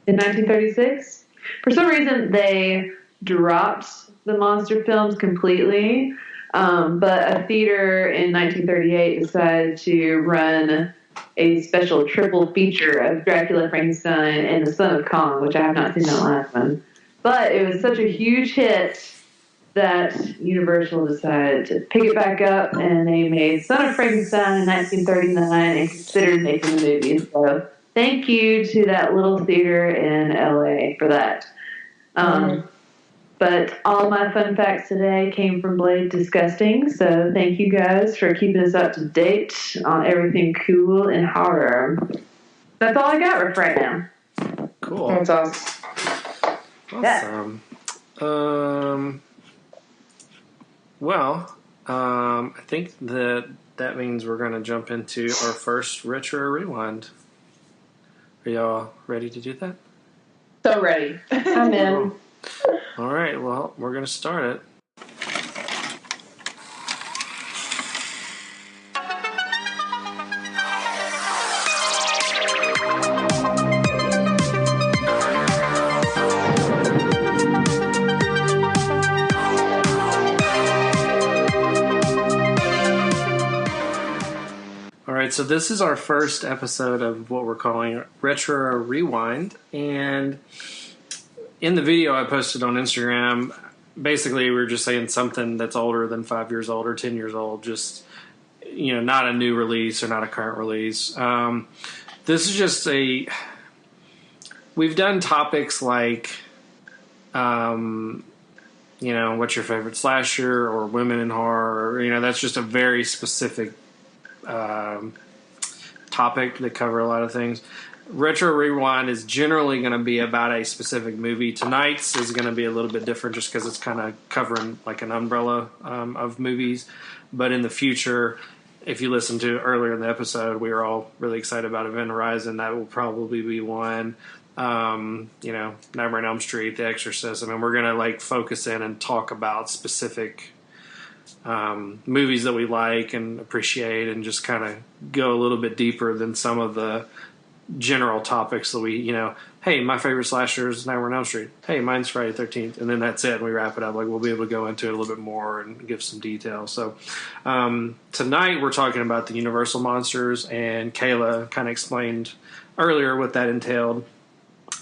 1936? For some reason, they dropped the monster films completely, but a theater in 1938 decided to run a special triple feature of Dracula, Frankenstein, and The Son of Kong, which I have not seen that last one. But it was such a huge hit that Universal decided to pick it back up, and they made Son of Frankenstein in 1939 and considered making the movie. So thank you to that little theater in LA for that. But all my fun facts today came from Blade Disgusting, so thank you guys for keeping us up to date on everything cool and horror. That's all I got right now. Cool. That's awesome. Awesome. Yeah. I think that means we're going to jump into our first Retro Rewind. Are y'all ready to do that? So ready. I'm in. All right, well, we're going to start it. right, so this is our first episode of what we're calling Retro Rewind, and in the video I posted on Instagram, basically we were just saying something that's older than 5 years old or 10 years old, just, not a new release or not a current release. This is just we've done topics like, what's your favorite slasher or women in horror, that's just a very specific topic that cover a lot of things. Retro Rewind is generally going to be about a specific movie. Tonight's is going to be a little bit different just because it's kind of covering like an umbrella of movies. But in the future, if you listen to earlier in the episode, we were all really excited about Event Horizon. That will probably be one. Nightmare on Elm Street, The Exorcist. I mean, we're going to focus in and talk about specific movies that we like and appreciate, and just kind of go a little bit deeper than some of the general topics that we, hey, my favorite slasher is Nightmare on Elm Street. Hey, mine's Friday the 13th. And then that's it. And we wrap it up. We'll be able to go into it a little bit more and give some details. So tonight we're talking about the Universal monsters, and Kayla kind of explained earlier what that entailed.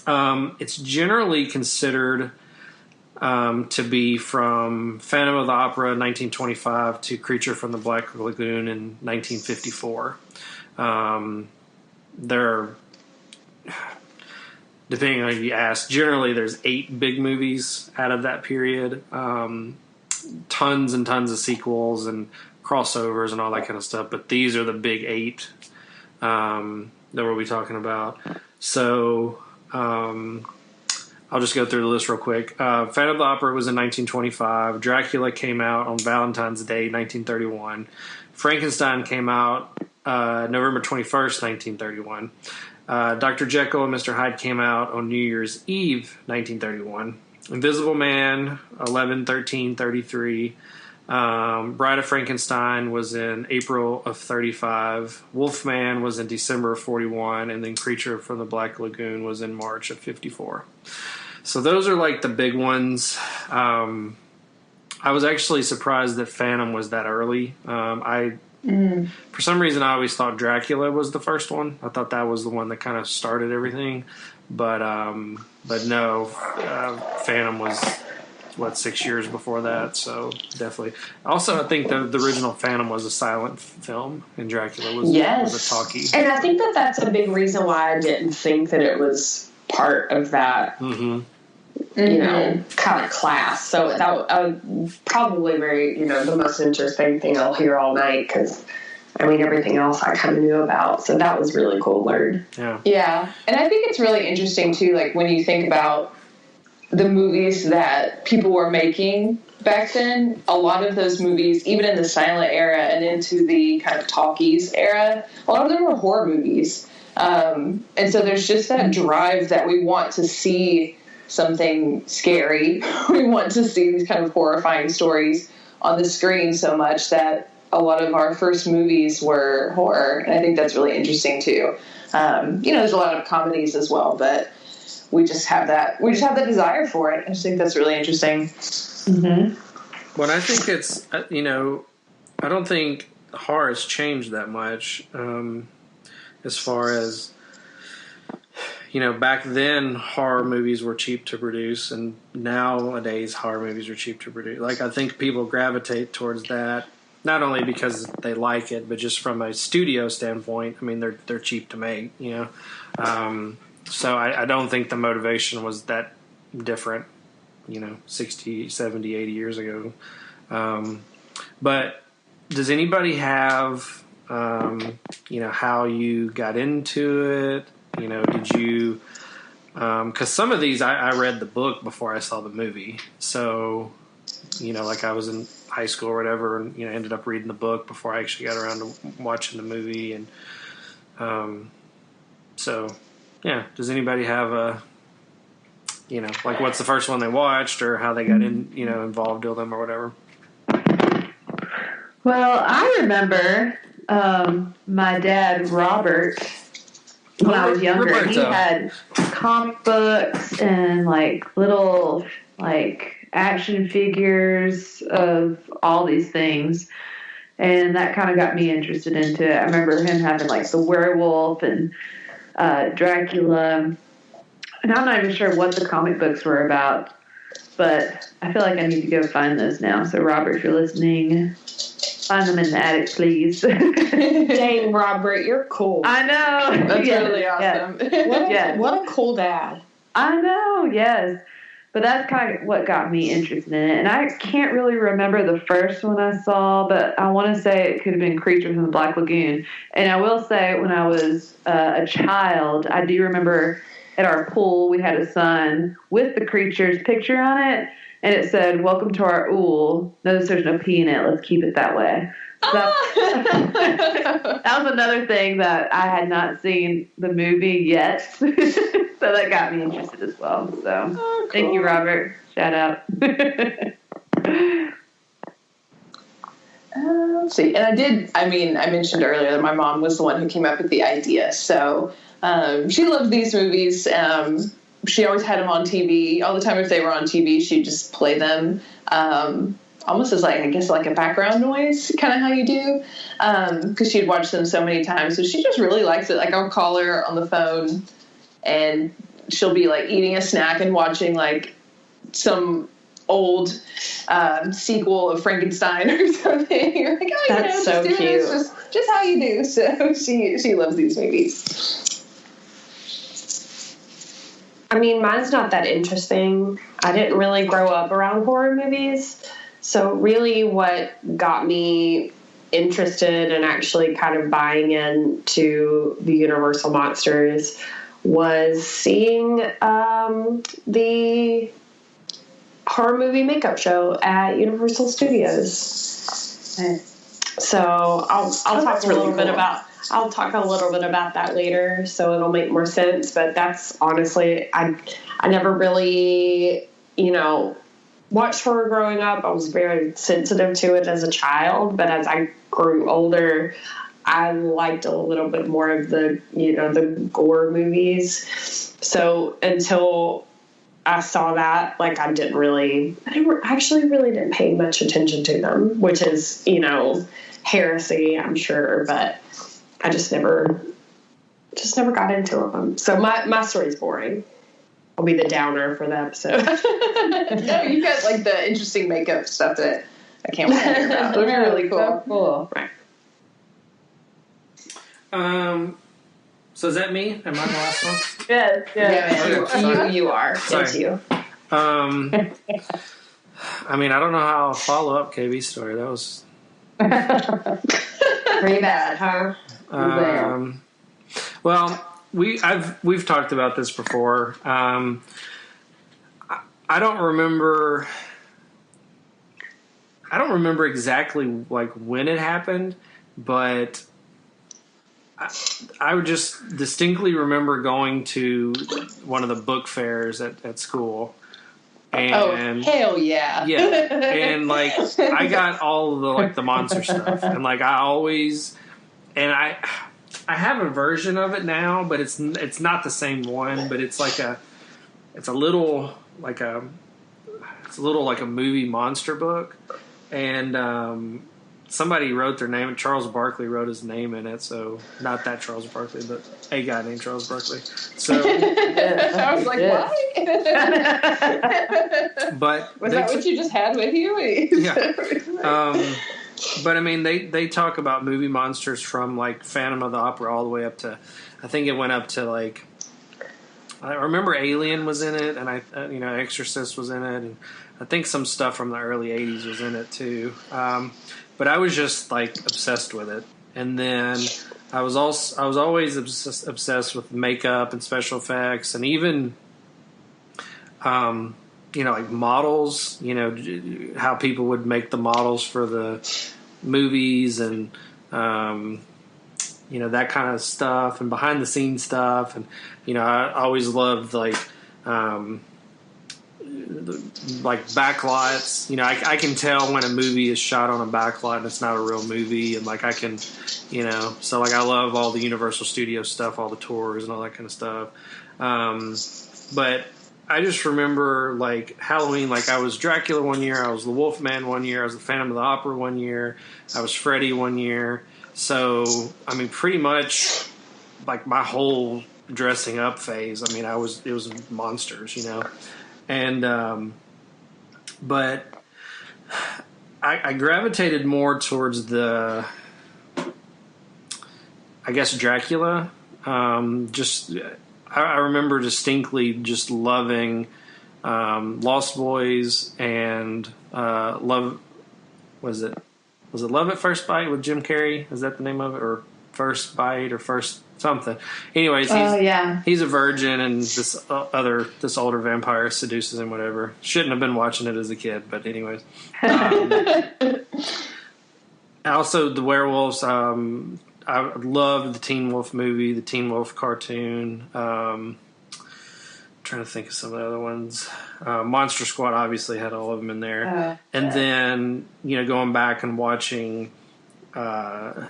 It's generally considered to be from Phantom of the Opera 1925 to Creature from the Black Lagoon in 1954. There, depending on who you ask, generally there's 8 big movies out of that period. Tons and tons of sequels and crossovers and all that kind of stuff. But these are the big 8 that we'll be talking about. So I'll just go through the list real quick. Phantom of the Opera was in 1925. Dracula came out on Valentine's Day, 1931. Frankenstein came out November 21st, 1931. Dr. Jekyll and Mr. Hyde came out on New Year's Eve, 1931. Invisible Man, 11/13/33. Bride of Frankenstein was in April of 35. Wolfman was in December of 41, and then Creature from the Black Lagoon was in March of 54. So those are the big ones. I was actually surprised that Phantom was that early. For some reason, I always thought Dracula was the first one. I thought that was the one that kind of started everything. But no, Phantom was 6 years before that, so definitely. Also, I think the original Phantom was a silent film, and Dracula was a talkie. And I think that's a big reason why I didn't think that it was part of that, kind of class. So that was probably the most interesting thing I'll hear all night, because everything else I kind of knew about. So that was really cool to learn. Yeah. And I think it's really interesting, too, when you think about the movies that people were making back then, a lot of those movies, even in the silent era and into the kind of talkies era, a lot of them were horror movies. And so there's just that drive that we want to see something scary. We want to see these kind of horrifying stories on the screen so much that a lot of our first movies were horror. And I think that's really interesting, too. There's a lot of comedies as well, but we just have that desire for it. I just think that's really interesting. Mm-hmm. Well, I think it's, I don't think horror has changed that much as far as, back then horror movies were cheap to produce, and nowadays horror movies are cheap to produce. I think people gravitate towards that, not only because they like it, but just from a studio standpoint. They're cheap to make, So I don't think the motivation was that different, 60, 70, 80 years ago. But does anybody have, how you got into it? Did you, because some of these I read the book before I saw the movie. So, I was in high school or whatever, and, ended up reading the book before I actually got around to watching the movie. And so... Yeah. Does anybody have a, what's the first one they watched, or how they got involved with them or whatever? Well, I remember my dad, Robert, when I was younger, Roberto. He had comic books and little action figures of all these things. And that kind of got me interested into it. I remember him having like the werewolf and Dracula. And I'm not even sure what the comic books were about, but I feel like I need to go find those now. So, Robert, if you're listening, find them in the attic, please. Dang, Robert, you're cool. I know. That's really awesome. What a cool dad. I know, yes. But that's kind of what got me interested in it. And I can't really remember the first one I saw, but I want to say it could have been Creatures in the Black Lagoon. And I will say when I was a child, I do remember at our pool we had a sign with the creature's picture on it. And it said, "Welcome to our ool. Notice there's no P in it. Let's keep it that way." So that was another thing that I had not seen the movie yet. So that got me interested as well. So cool. Thank you, Robert. Shout out. Let's see. And I mentioned earlier that my mom was the one who came up with the idea. So she loved these movies. She always had them on TV. All the time if they were on TV, she'd just play them. Almost as like a background noise, kind of how you do, because she'd watched them so many times. So she just really likes it. Like I'll call her on the phone, and she'll be like eating a snack and watching like some old sequel of Frankenstein or something. You're like, oh, that's so just cute. This, just how you do. So she loves these movies. I mean, mine's not that interesting. I didn't really grow up around horror movies. So really what got me interested and actually kind of buying into the Universal Monsters was seeing the horror movie makeup show at Universal Studios. So I'll talk a little bit about that later, so it'll make more sense. But that's honestly, I never really, watched horror growing up. I was very sensitive to it as a child, but as I grew older, I liked a little bit more of the gore movies. So until I saw that, like, I actually really didn't pay much attention to them, which is, heresy, I'm sure, but I just never got into them. So my story's boring. I'll be the downer for the episode. No, you got like the interesting makeup stuff that I can't wait to hear about. It'll be really cool. So cool. Right. So is that me? Am I the last one? Yes. Yeah, you are. Sorry. It's you. I mean, I don't know how I'll follow up KB's story. That was pretty bad, huh? Well, we've talked about this before. I don't remember exactly like when it happened, but I would just distinctly remember going to one of the book fairs at school. And, hell yeah. Yeah. And like I got all of the monster stuff, and like I always, and I have a version of it now, but it's not the same one, but it's a little like a movie monster book, and somebody wrote their name. Charles Barkley wrote his name in it, so not that Charles Barkley, but a guy named Charles Barkley. So I was like, why? But was that what you just had with you? Yeah. But I mean, they talk about movie monsters from like Phantom of the Opera all the way up to, I think it went up to like, I remember Alien was in it, and Exorcist was in it, and I think some stuff from the early '80s was in it too. But I was just like obsessed with it, and then I was always obsessed with makeup and special effects, and even like models. How people would make the models for the movies, and that kind of stuff, and behind the scenes stuff, and I always loved like backlights. I can tell when a movie is shot on a backlot and it's not a real movie, and like I can, so like I love all the Universal Studios stuff, all the tours and all that kind of stuff. But I just remember like Halloween, like I was Dracula one year, I was the Wolfman one year, I was the Phantom of the Opera one year, I was Freddy one year. So, I mean, pretty much like my whole dressing up phase, I mean, it was monsters, you know. And, but I gravitated more towards the, I guess, Dracula. I remember distinctly just loving Lost Boys and Love. Was it Love at First Bite with Jim Carrey? Is that the name of it, or First Bite, or First something? Anyways, he's a virgin, and this older vampire seduces him. Whatever. Shouldn't have been watching it as a kid, but anyways. Also, the werewolves. I loved the Teen Wolf movie, the Teen Wolf cartoon. Trying to think of some of the other ones. Monster Squad obviously had all of them in there. And then, you know, going back and watching, I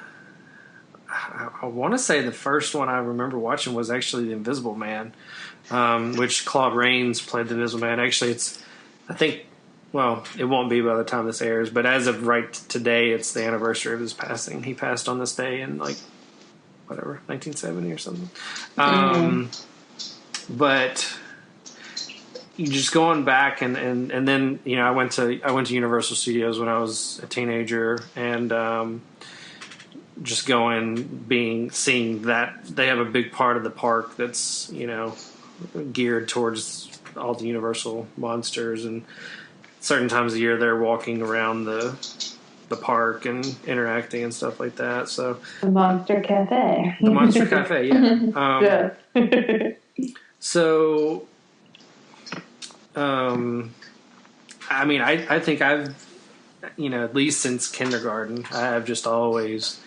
want to say the first one I remember watching was actually The Invisible Man, which Claude Rains played the Invisible Man. Actually, well, it won't be by the time this airs, but as of right today, it's the anniversary of his passing. He passed on this day in, like, whatever, 1970 or something. But you just going back and then, you know, I went to Universal Studios when I was a teenager, and just seeing that they have a big part of the park that's, you know, geared towards all the Universal monsters, and certain times of the year they're walking around the park and interacting and stuff like that. So the Monster Cafe. The Monster Cafe, yeah. So, I mean, I think I've, you know, at least since kindergarten, I've just always.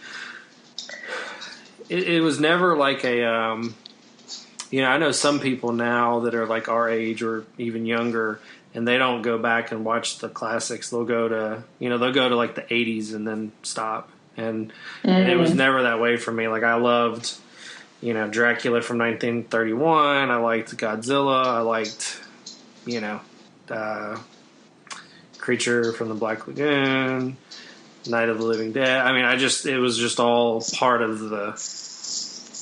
It was never like a, you know, I know some people now that are like our age or even younger, and they don't go back and watch the classics. They'll go to like the 80s and then stop. And it was never that way for me. Like, I loved, you know, Dracula from 1931. I liked Godzilla. I liked, you know, Creature from the Black Lagoon, Night of the Living Dead. I mean, it was just all part of the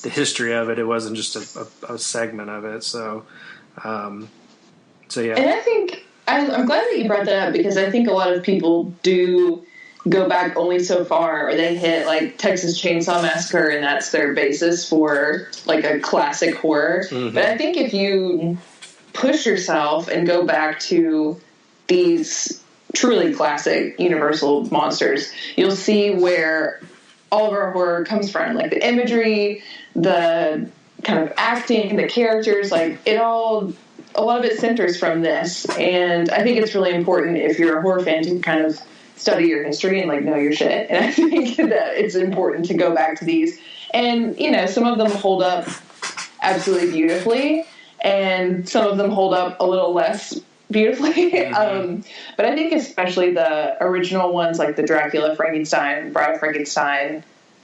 history of it. It wasn't just a segment of it. So yeah. And I think I'm glad that you brought that up, because I think a lot of people do go back only so far, or they hit like Texas Chainsaw Massacre, and that's their basis for like a classic horror. Mm-hmm. But I think if you push yourself and go back to these truly classic Universal monsters, you'll see where all of our horror comes from. Like the imagery, the kind of acting, the characters, like a lot of it centers from this. And I think it's really important, if you're a horror fan, to kind of study your history and like know your shit. And I think that it's important to go back to these. And, you know, some of them hold up absolutely beautifully, and some of them hold up a little less beautifully. Mm-hmm. But I think especially the original ones, like the Dracula, Frankenstein, Bride of Frankenstein,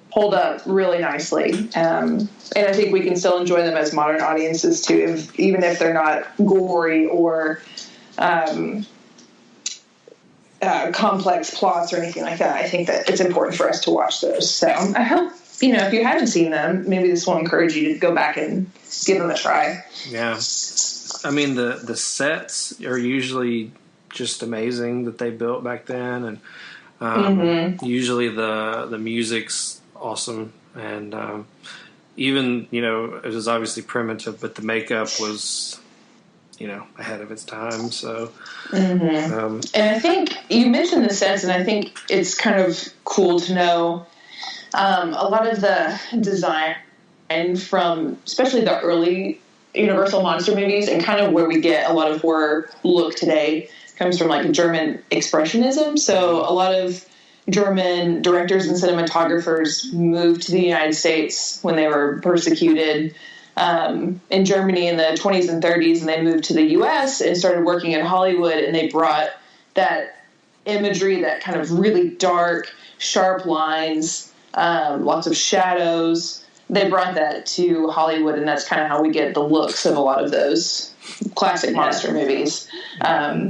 hold up really nicely. And I think we can still enjoy them as modern audiences too, even if they're not gory or complex plots or anything like that. I think that it's important for us to watch those. So I hope, you know, if you haven't seen them, maybe this will encourage you to go back and give them a try. Yeah. I mean, the sets are usually just amazing that they built back then. And usually the music's awesome. And even, you know, it was obviously primitive, but the makeup was, you know, ahead of its time. So, and I think you mentioned the sets, and I think it's kind of cool to know a lot of the design from especially the early Universal monster movies, and kind of where we get a lot of horror look today comes from like German expressionism. So a lot of German directors and cinematographers moved to the United States when they were persecuted in Germany in the 20s and 30s, and they moved to the U.S. and started working in Hollywood, and they brought that imagery, that kind of really dark, sharp lines, lots of shadows, they brought that to Hollywood, and that's kind of how we get the looks of a lot of those classic monster movies,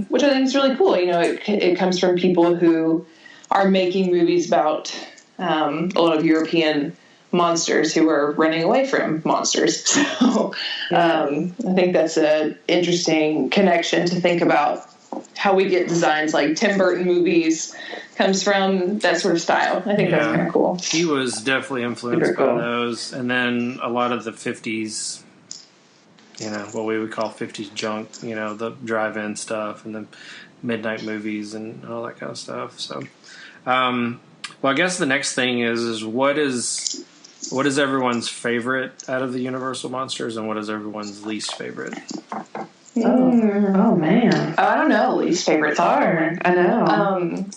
which I think is really cool. You know, it comes from people who are making movies about a lot of European monsters who are running away from monsters. So I think that's an interesting connection to think about how we get designs like Tim Burton movies comes from that sort of style. I think that's kind of cool. He was definitely influenced by those. And then a lot of the 50s, you know, what we would call 50s junk, you know, the drive-in stuff and the midnight movies and all that kind of stuff. So, well, I guess the next thing is what is everyone's favorite out of the Universal monsters, and what is everyone's least favorite? Oh man. I don't know. Least favorite's hard. I know.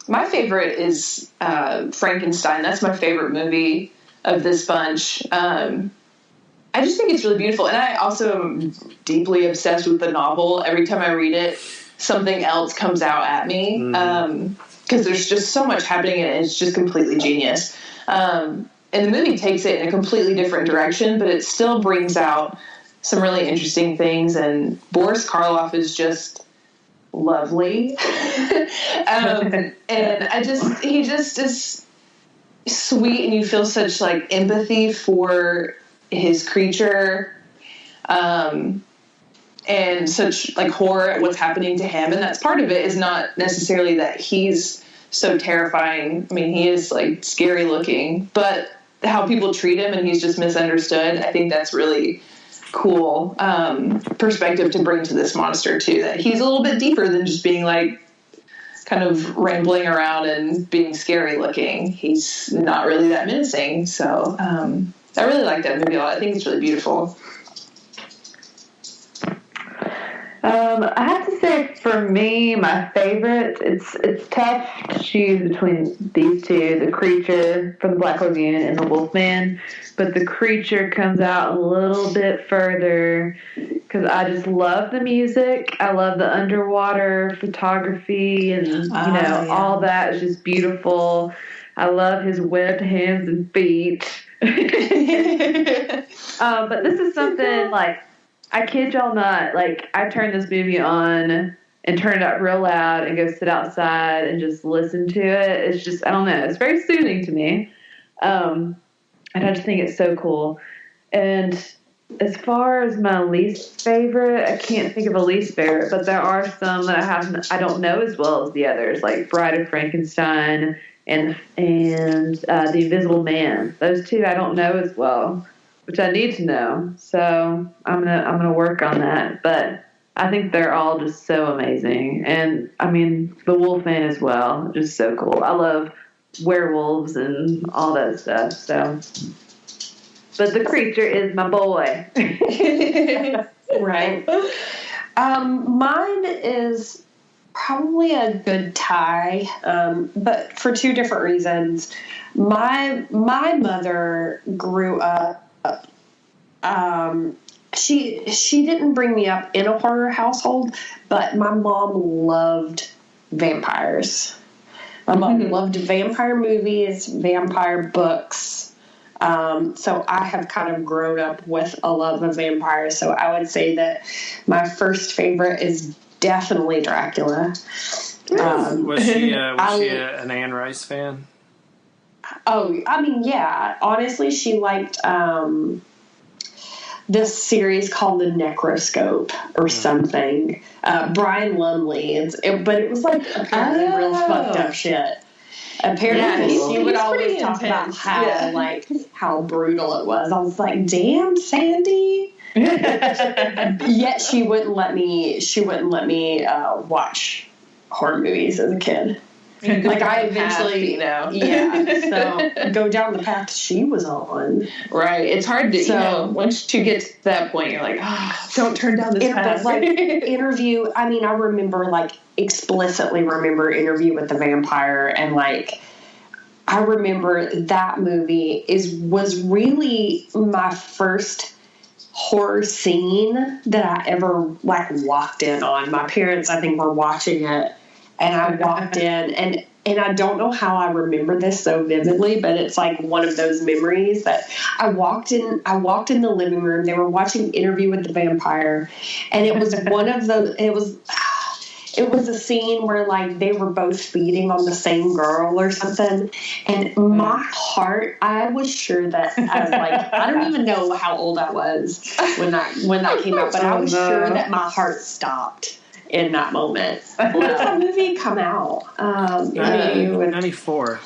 My favorite is Frankenstein. That's my favorite movie of this bunch. I just think it's really beautiful, and I also am deeply obsessed with the novel. Every time I read it, something else comes out at me because there's just so much happening in it. It's just completely genius. And the movie takes it in a completely different direction, but it still brings out some really interesting things, and Boris Karloff is just lovely. And he just is sweet, and you feel such like empathy for his creature, and such like horror at what's happening to him. And that's part of it, is not necessarily that he's so terrifying. I mean, he is like scary looking, but how people treat him and he's just misunderstood. I think that's really cool perspective to bring to this monster too, that he's a little bit deeper than just being like kind of rambling around and being scary looking. He's not really that menacing. So I really like that movie a lot. I think it's really beautiful. I have to say, for me, my favorite, it's tough to choose between these two, the creature from the Black Lagoon and the Wolfman, but the creature comes out a little bit further because I just love the music. I love the underwater photography and, all that is just beautiful. I love his webbed hands and feet. But this is something like, I kid y'all not, like, I turn this movie on and turn it up real loud and go sit outside and just listen to it. It's just, I don't know, it's very soothing to me. And I just think it's so cool. And as far as my least favorite, I can't think of a least favorite, but there are some that I don't know as well as the others, like Bride of Frankenstein and The Invisible Man. Those two I don't know as well, which I need to know. So I'm gonna work on that. But I think they're all just so amazing. And I mean, the Wolfman as well, just so cool. I love werewolves and all that stuff. So, but the creature is my boy. Right. Mine is probably a good tie, but for two different reasons. My mother grew up. She didn't bring me up in a horror household, but my mom loved vampires. My mom loved vampire movies, vampire books. So I have kind of grown up with a love of vampires. So I would say that my first favorite is definitely Dracula. Was she an Anne Rice fan? Oh, I mean, yeah. Honestly, she liked this series called The Necroscope or something. Brian Lumley. But it was like apparently real fucked up shit. Apparently, she would always talk about how brutal it was. I was like, damn, Sandy. Yet she wouldn't let me watch horror movies as a kid. Like I eventually, so go down the path she was on. Right. It's hard to, once you get to that point, you're like, don't turn down this path. Like Interview. I mean, I explicitly remember Interview with the Vampire, and like I remember that movie was really my first horror scene that I ever walked in on. My parents, I think, were watching it. and I walked in, and I don't know how I remember this so vividly, but it's like one of those memories that I walked in the living room. They were watching Interview with the Vampire, and it was it was a scene where like they were both feeding on the same girl or something. And my heart, I was sure that I was like, I don't even know how old I was when that came out, but I was sure that my heart stopped in that moment. When did that movie come out? 94.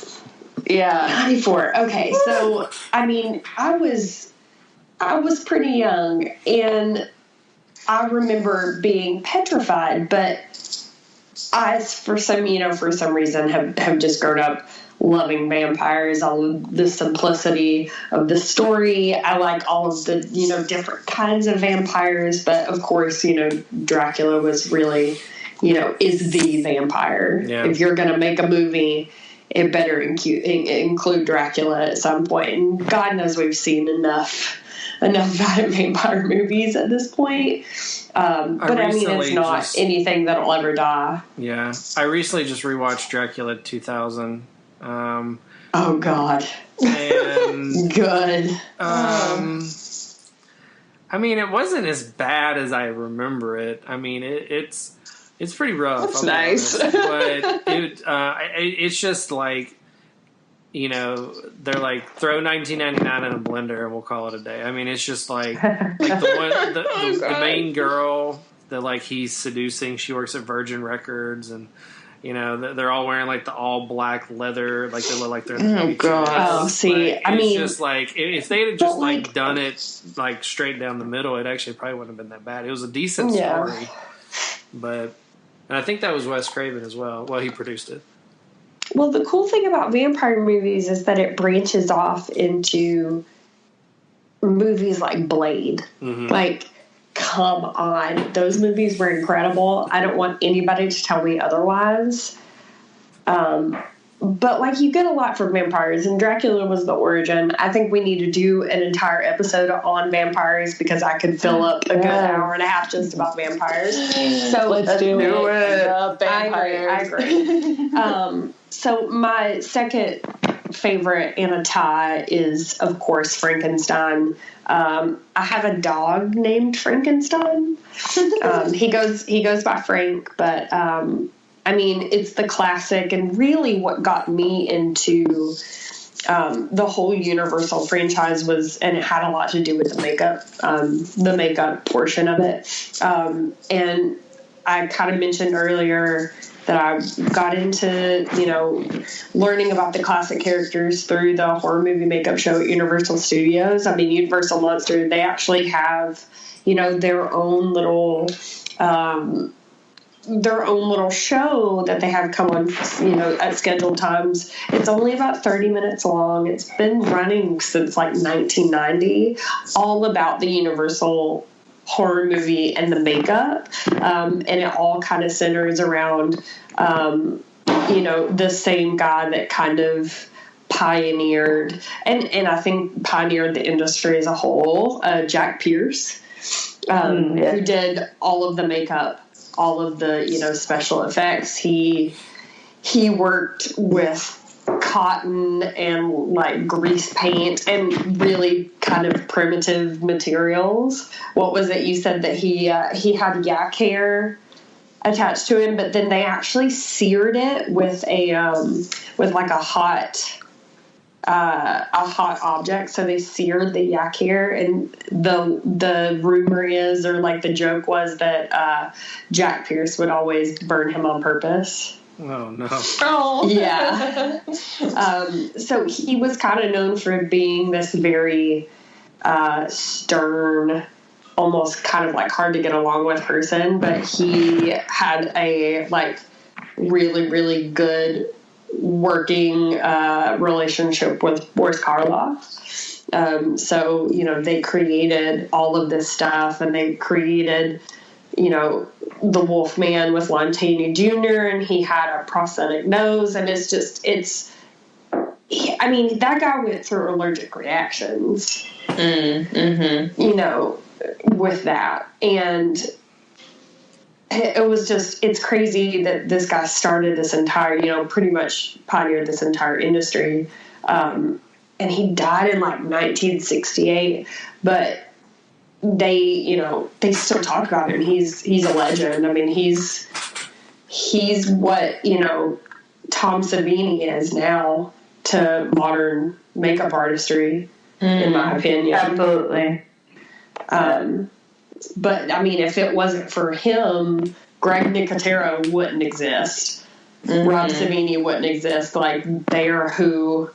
Yeah. 94. Okay. So, I mean, I was pretty young, and I remember being petrified, but I, for some reason, have just grown up loving vampires. I love the simplicity of the story. I like all of the, different kinds of vampires. But, of course, Dracula was really, is the vampire. Yeah. If you're going to make a movie, it better include Dracula at some point. And God knows we've seen enough vampire movies at this point. But I mean, it's not anything that'll ever die. Yeah. I recently just rewatched Dracula 2000. Oh, God. And good. I mean, it wasn't as bad as I remember it. I mean, it's pretty rough. That's nice. But it's just like, they're like, throw $19.99 in a blender and we'll call it a day. I mean, it's just like the main girl that like he's seducing, she works at Virgin Records, and they're all wearing like the all black leather, like they look like they're in the future. Oh, see, like, it's just like if they had just like done it like straight down the middle, it actually probably wouldn't have been that bad. It was a decent story, and I think that was Wes Craven as well. Well, he produced it. Well, the cool thing about vampire movies is that it branches off into movies like Blade. Mm-hmm. Like, come on. Those movies were incredible. I don't want anybody to tell me otherwise. But, like, you get a lot from vampires, and Dracula was the origin. I think we need to do an entire episode on vampires because I could fill up a good hour and a half just about vampires. So let's do it. I agree. So my second favorite in a tie is, of course, Frankenstein. I have a dog named Frankenstein. He goes by Frank, but I mean, it's the classic, and really what got me into the whole Universal franchise was, and it had a lot to do with the makeup portion of it. And I kind of mentioned earlier that I got into, learning about the classic characters through the horror movie makeup show at Universal Studios. I mean, Universal Monsters, they actually have, their own little show that they have come on, at scheduled times. It's only about 30 minutes long. It's been running since like 1990, all about the Universal horror movie and the makeup. And it all kind of centers around, the same guy that kind of pioneered, and I think pioneered the industry as a whole, Jack Pierce, who did all of the makeup, all of the, special effects. He worked with cotton and like grease paint and really kind of primitive materials. What was it you said that he had yak hair attached to him, but then they actually seared it with like a hot object. So they seared the yak hair, and the rumor is, or like the joke was, that Jack Pierce would always burn him on purpose. Oh, no. Oh. Yeah. So he was kind of known for being this very stern, almost kind of like hard to get along with person, but he had a like really, really good working relationship with Boris Karloff. So, they created all of this stuff, and they created, the Wolfman with Lon Chaney Jr., and he had a prosthetic nose, and I mean, that guy went through allergic reactions, with that. And it was just, it's crazy that this guy started this entire, pretty much pioneered this entire industry. And he died in like 1968, but they still talk about him. He's a legend. I mean, he's what, Tom Savini is now to modern makeup artistry, in my opinion. Absolutely. But I mean, if it wasn't for him, Greg Nicotero wouldn't exist. Rob Savini wouldn't exist. Like, they're who.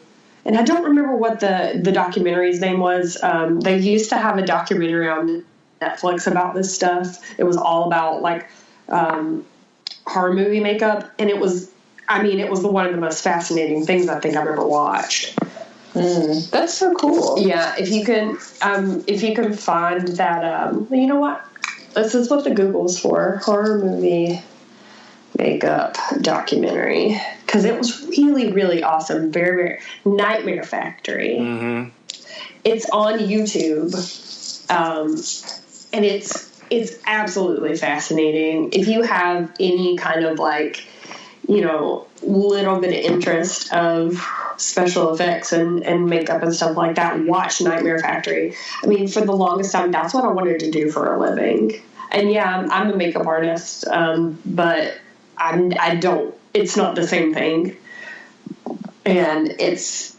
And I don't remember what the documentary's name was. They used to have a documentary on Netflix about this stuff. It was all about like horror movie makeup, and it was one of the most fascinating things I think I've ever watched. That's so cool. Yeah, if you can find that, you know what? This is what the Google's for: horror movie makeup documentary, because it was really, really awesome. Very, very Nightmare Factory. Mm-hmm. It's on YouTube, and it's absolutely fascinating. If you have any kind of like, little bit of interest of special effects and makeup and stuff like that, watch Nightmare Factory. I mean, for the longest time, that's what I wanted to do for a living. And yeah, I'm a makeup artist, but I don't. It's not the same thing. And it's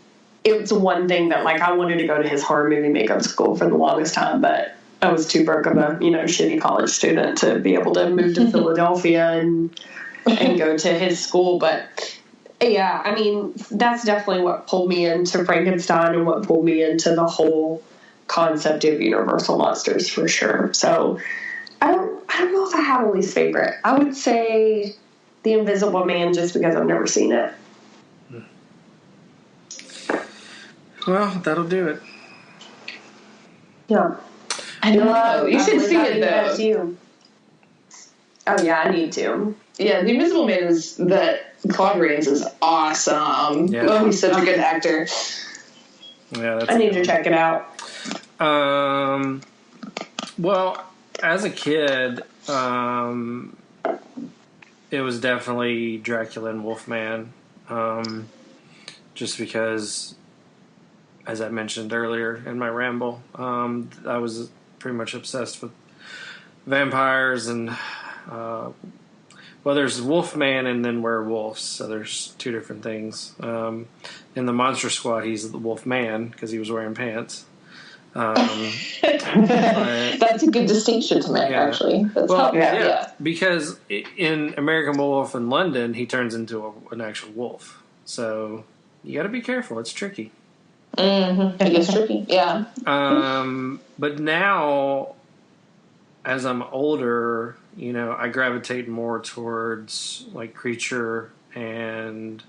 one thing that, like, I wanted to go to his horror movie makeup school for the longest time, but I was too broke of a shitty college student to be able to move to Philadelphia and go to his school. But yeah, I mean, that's definitely what pulled me into Frankenstein and what pulled me into the whole concept of Universal Monsters, for sure. So I don't know if I have a least favorite. I would say The Invisible Man, just because I've never seen it. Well, that'll do it. Yeah. I know. You should see it, though. You. Oh, yeah, I need to. Yeah, The Invisible Man Claude Rains is awesome. Yeah. Oh, he's such a good actor. Yeah, I need to check it out. Well, as a kid, it was definitely Dracula and Wolfman. Just because, as I mentioned earlier in my ramble, I was pretty much obsessed with vampires and, there's Wolfman and then werewolves, so there's two different things. In the Monster Squad, he's the Wolfman because he was wearing pants. That's a good distinction to make, actually. That's yeah, because in American Werewolf in London, he turns into an actual wolf. So you got to be careful. It's tricky. Mm-hmm. It gets tricky, yeah. But now, as I'm older, I gravitate more towards like Creature and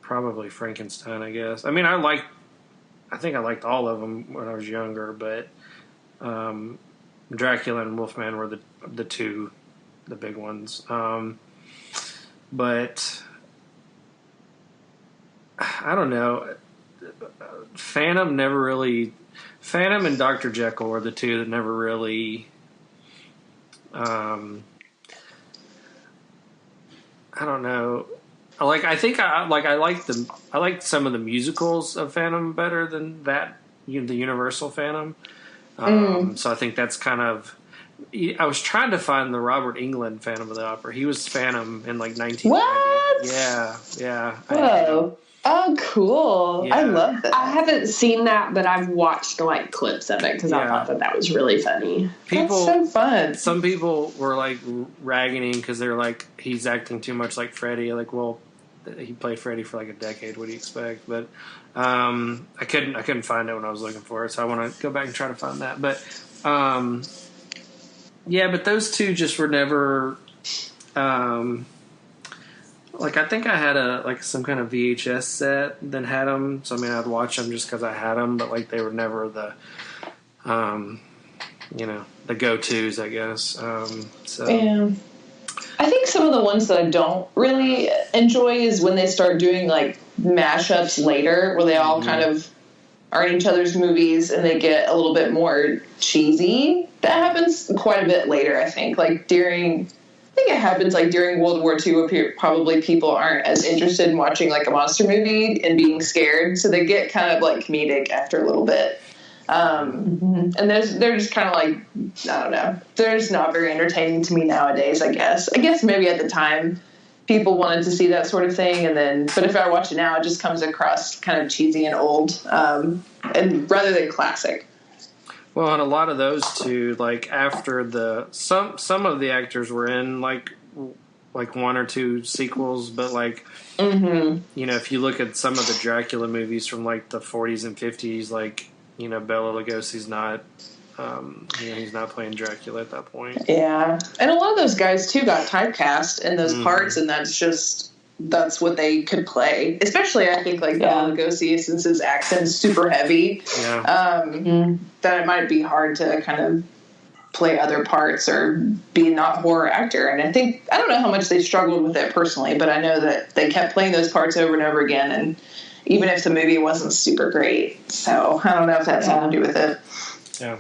probably Frankenstein, I guess. I mean, I think I liked all of them when I was younger, but Dracula and Wolfman were the big ones. But I don't know. Phantom and Dr. Jekyll were the two that never really. I don't know. I liked some of the musicals of Phantom better than that, the Universal Phantom. So I think that's kind of. I was trying to find the Robert Englund Phantom of the Opera. He was Phantom in like 1990. What? Yeah. Whoa. Oh, cool. Yeah. I love that. I haven't seen that, but I've watched like clips of it because I thought that was really funny. That's so fun. Some people were like ragging him because they're like, he's acting too much like Freddy. Like, well, he played Freddy for like a decade. What do you expect? But I couldn't find it when I was looking for it, so I want to go back and try to find that. But but those two just were never. Like, I think I had some kind of VHS set that had them. So, I mean, I'd watch them just because I had them. But, like, they were never the, the go-tos, I guess. Yeah. I think some of the ones that I don't really enjoy is when they start doing, like, mashups later where they all kind of are in each other's movies and they get a little bit more cheesy. That happens quite a bit later, I think. Like I think it happens like during World War II, where probably people aren't as interested in watching like a monster movie and being scared, so they get kind of like comedic after a little bit. And they're just kind of like, I don't know, they're just not very entertaining to me nowadays. I guess maybe at the time people wanted to see that sort of thing, but if I watch it now, it just comes across kind of cheesy and old, and rather than classic. Well, and a lot of those too, like after some of the actors were in like one or two sequels, but like, you know, if you look at some of the Dracula movies from like the 40s and 50s, like, you know, Bela Lugosi's not, you know, he's not playing Dracula at that point. Yeah. And a lot of those guys too got typecast in those parts, and that's what they could play. Especially, I think, like Bela Lugosi, since his accent is super heavy, that it might be hard to kind of play other parts or be not horror actor. And I don't know how much they struggled with it personally, but I know that they kept playing those parts over and over again, and even if the movie wasn't super great. So I don't know if that's something to do with it. Yeah.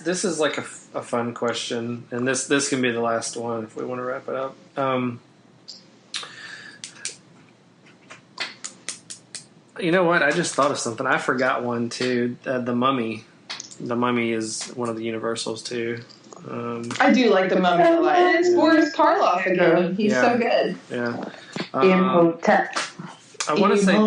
This is like a fun question, and this can be the last one if we want to wrap it up. You know what? I just thought of something. I forgot one too. The Mummy. The Mummy is one of the Universals too. I do like the Mummy a lot. And it's Boris Karloff again. He's so good. Yeah. Imhotep. I want to say that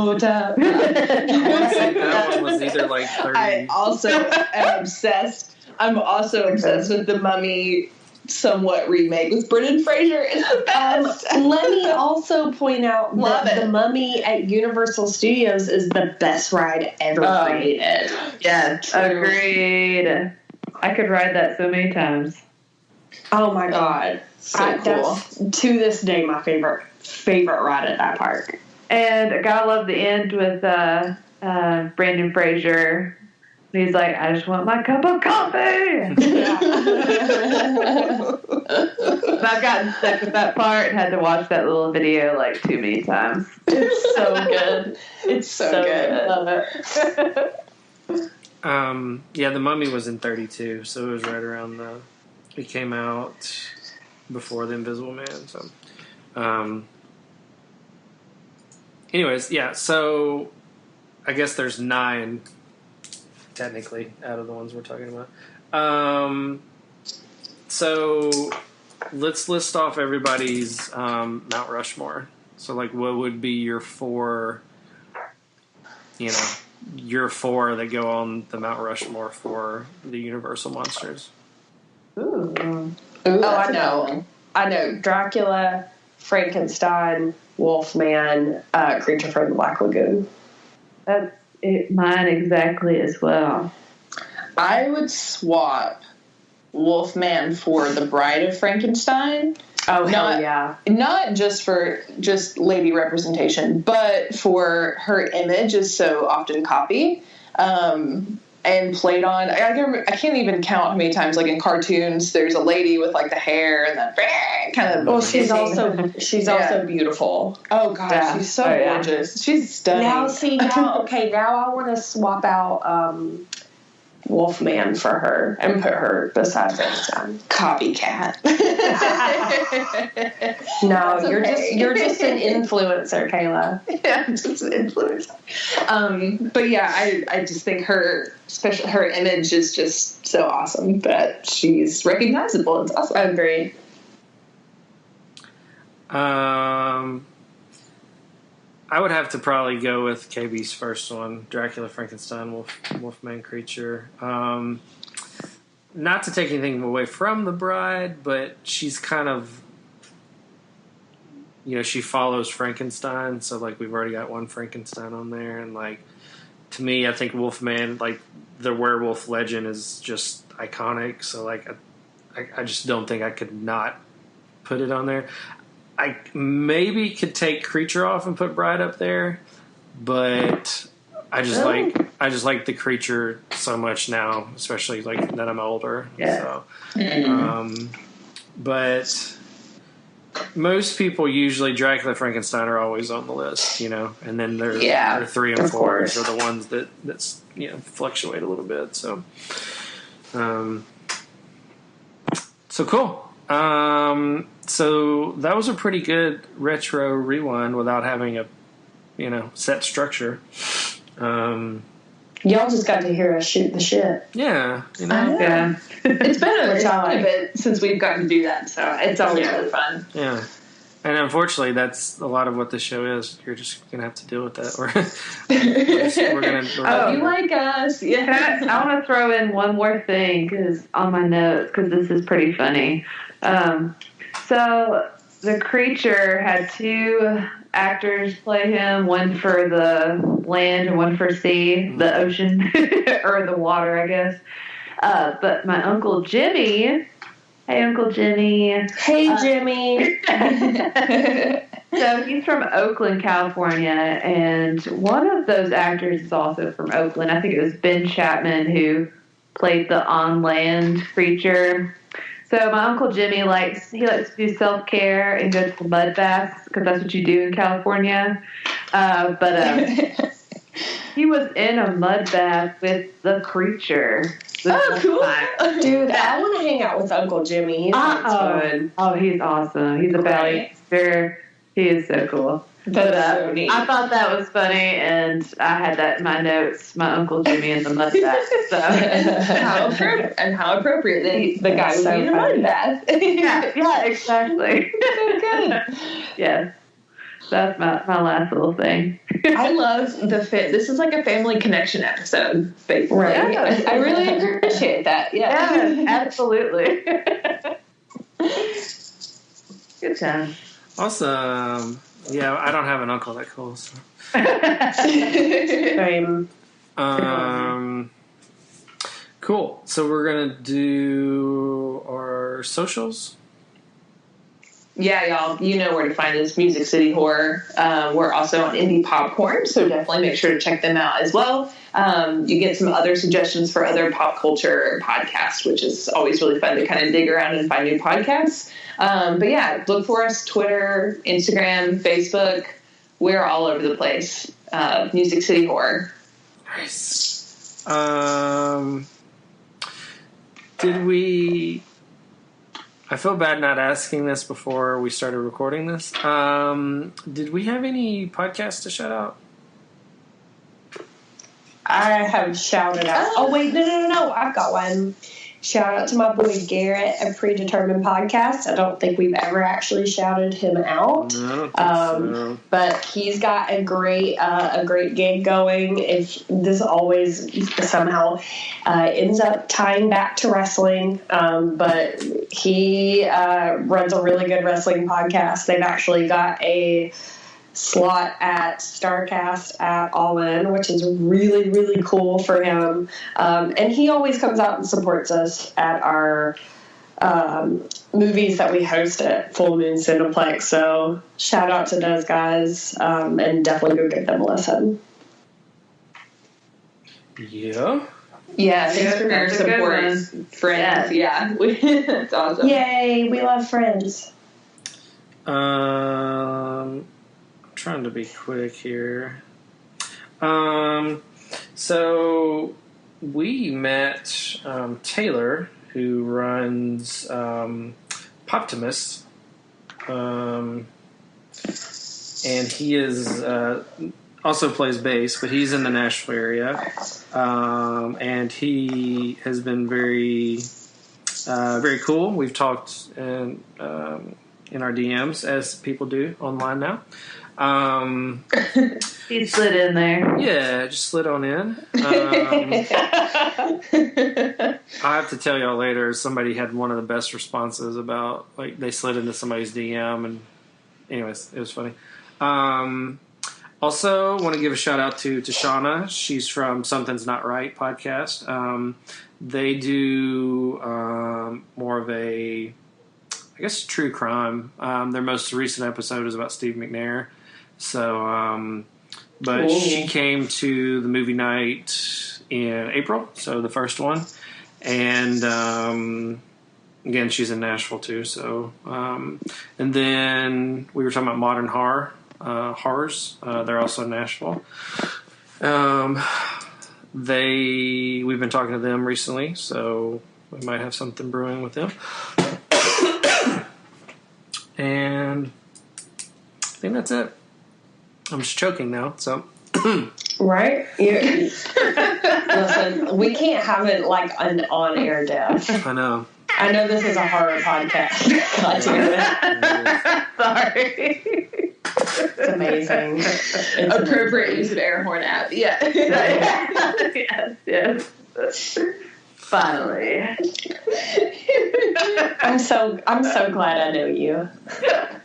one was either like 30. I also am obsessed. I'm also obsessed with the Mummy somewhat remake with Brendan Fraser. It's the best. Let me also point out that the Mummy at Universal Studios is the best ride ever created. Yeah, agreed. I could ride that so many times. Oh my god, so cool. That's to this day my favorite ride at that park. And I gotta love the end with Brendan Fraser. He's like, I just want my cup of coffee. I've gotten stuck with that part and had to watch that little video like too many times. It's so good. It's so good. Love it. Yeah, the Mummy was in 32, so it was right around it came out before The Invisible Man. So, anyways, yeah. So I guess there's 9. Technically, out of the ones we're talking about. So let's list off everybody's Mount Rushmore. So, like, what would be your 4, your 4 that go on the Mount Rushmore for the Universal monsters? Ooh, I know. Dracula, Frankenstein, Wolfman, Creature from the Black Lagoon. That's mine exactly as well. I would swap Wolfman for the Bride of Frankenstein. Oh, hell yeah. Not just for lady representation, but for her image is so often copied and played on. I can't even count how many times, like in cartoons, there's a lady with like the hair and the kind of. Well, she's also beautiful. Oh god, she's so gorgeous. She's stunning. Now I want to swap out Wolfman for her and put her beside Frankenstein. Copycat. No, you're just an influencer, Kayla. Yeah, I'm just an influencer. But yeah, I just think her image is just so awesome that she's recognizable. It's awesome. I agree. I would have to probably go with KB's first one, Dracula, Frankenstein, Wolfman creature. Not to take anything away from the Bride, but she's kind of, she follows Frankenstein. So, like, we've already got one Frankenstein on there. And, like, to me, I think Wolfman, like, the werewolf legend is just iconic. So, like, I just don't think I could not put it on there. I maybe could take Creature off and put Bride up there, but I just like the Creature so much now, especially like that I'm older. Yeah. So, but most people usually Dracula, Frankenstein are always on the list, and then their 3 and 4s are the ones that's fluctuate a little bit. So, so cool. So that was a pretty good retro rewind without having a set structure. Y'all just got to hear us shoot the shit. Yeah, Yeah. It's been a bit since we've gotten to do that, so it's always really fun. Yeah. And unfortunately, that's a lot of what this show is. You're just going to have to deal with that. You like us. Yeah. I want to throw in one more thing on my notes, because this is pretty funny. So the creature had 2 actors play him, one for the land and one for sea, the ocean, or the water, I guess. But my Uncle Jimmy... Hey, Uncle Jimmy. Hey, Jimmy. So he's from Oakland, California, and one of those actors is also from Oakland. I think it was Ben Chapman who played the on-land creature. So my Uncle Jimmy likes to do self-care and go to the mud baths, because that's what you do in California. But he was in a mud bath with the creature. Oh, cool. Dude, I want to hang out with Uncle Jimmy. He's fun. Oh, he's awesome. He's a ballet dancer. He is so cool. That's so neat. I thought that was funny, and I had that in my notes, my Uncle Jimmy in the mud bath. So. how appropriate. The guy was in a mud bath. yeah, exactly. So good. Yes. That's my last little thing. I love the fit. This is like a family connection episode, basically. Right. Yeah. I really appreciate that. Yeah, absolutely. Good time. Awesome. Yeah, I don't have an uncle that cool. So. Same. Cool. So we're gonna do our socials. Yeah, y'all, you know where to find us, Music City Horror. We're also on Indie Popcorn, so definitely make sure to check them out as well. You get some other suggestions for other pop culture podcasts, which is always really fun to kind of dig around and find new podcasts. But yeah, look for us, Twitter, Instagram, Facebook. We're all over the place. Music City Horror. Nice. I feel bad not asking this before we started recording this. Did we have any podcasts to shout out? I have shouted out. Oh, wait, no. I've got one. Shout out to my boy Garrett, a Predetermined Podcast. I don't think we've ever actually shouted him out. No, I don't think so. But he's got a great gig going. If this always somehow ends up tying back to wrestling, but he runs a really good wrestling podcast. They've actually got a slot at Starcast at All In, which is really, really cool for him. And he always comes out and supports us at our movies that we host at Full Moon Cineplex. So shout out to those guys, and definitely go give them a listen. Yeah. Yeah, thanks for your support, friends. Yeah. That's awesome. Yay, we love Friends. Trying to be quick here. So we met Taylor, who runs Poptimus, and he is also plays bass, but he's in the Nashville area, and he has been very cool. We've talked in our DMs, as people do online now. He slid in there. Yeah, just slid on in. I have to tell y'all later, somebody had one of the best responses about, like, they slid into somebody's DM, and anyways, it was funny. Also, want to give a shout out to Shauna. She's from Something's Not Right podcast. They do more of a, I guess, true crime. Their most recent episode is about Steve McNair. So, but she came to the movie night in April, so the first one, and again, she's in Nashville too. So, and then we were talking about modern horrors. They're also in Nashville. We've been talking to them recently, so we might have something brewing with them. And I think that's it. I'm just choking now, so. Right? Listen, we can't have it like an on-air death. I know. I know this is a horror podcast. God damn it. Sorry. It's amazing. Appropriate use of air horn app. Yeah. Yes. Finally. I'm so glad I know you.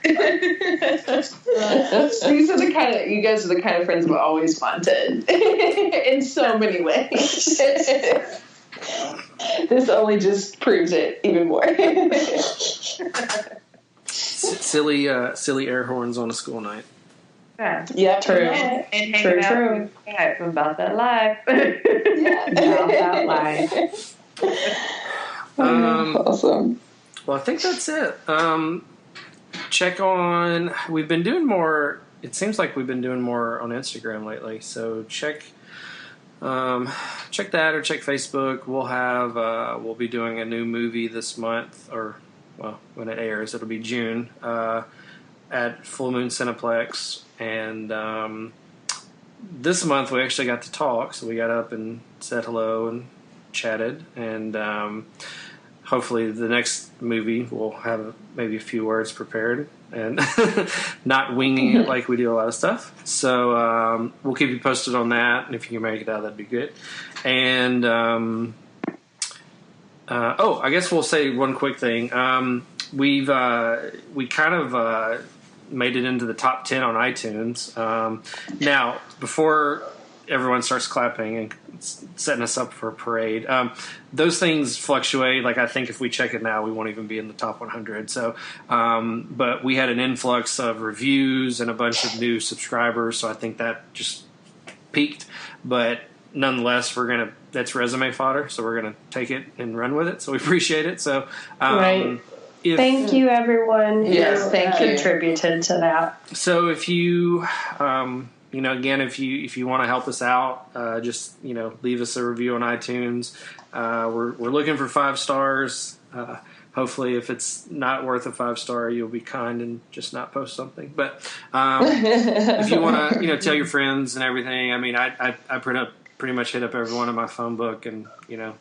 You guys are the kind of friends we always wanted. In so many ways. This only just proves it even more. Silly air horns on a school night. Yeah, true. And hanging out about that life. About that life. Awesome. Well, I think that's it. We've been doing more. It seems like we've been doing more on Instagram lately. So check that or check Facebook. We'll be doing a new movie this month, or when it airs, it'll be June at Full Moon Cineplex. And this month we actually got to talk, so we got up and said hello and chatted, and hopefully the next movie we'll have maybe a few words prepared and not winging it like we do a lot of stuff. So we'll keep you posted on that, and if you can make it out, that'd be good. And I guess we'll say one quick thing. We kind of made it into the top 10 on iTunes. Now, before everyone starts clapping and setting us up for a parade, those things fluctuate. Like, I think if we check it now, we won't even be in the top 100. So, but we had an influx of reviews and a bunch of new subscribers, so I think that just peaked. But nonetheless, that's resume fodder, so we're gonna take it and run with it. So we appreciate it. So, right. Thank you, everyone who contributed to that. So if you, again, if you want to help us out, just leave us a review on iTunes. We're looking for 5 stars. Hopefully, if it's not worth a 5-star, you'll be kind and just not post something. But if you want to, tell your friends and everything. I mean, I pretty much hit up everyone in my phone book, and I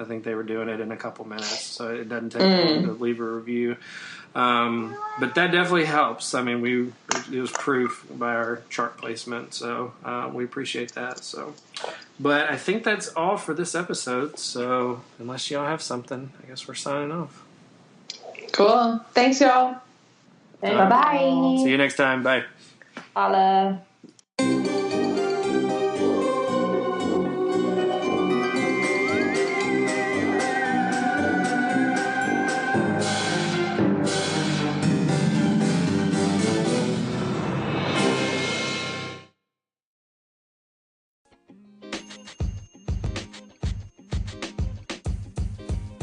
think they were doing it in a couple minutes, so it doesn't take long to leave a review. But that definitely helps. I mean, it was proof by our chart placement, so we appreciate that. So, but I think that's all for this episode. So unless y'all have something, I guess we're signing off. Cool. Thanks, y'all. Bye-bye. See you next time. Bye. Holla.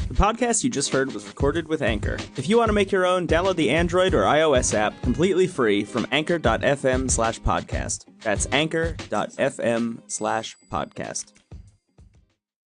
The podcast you just heard was recorded with Anchor. If you want to make your own, download the Android or iOS app completely free from anchor.fm/podcast. That's anchor.fm/podcast.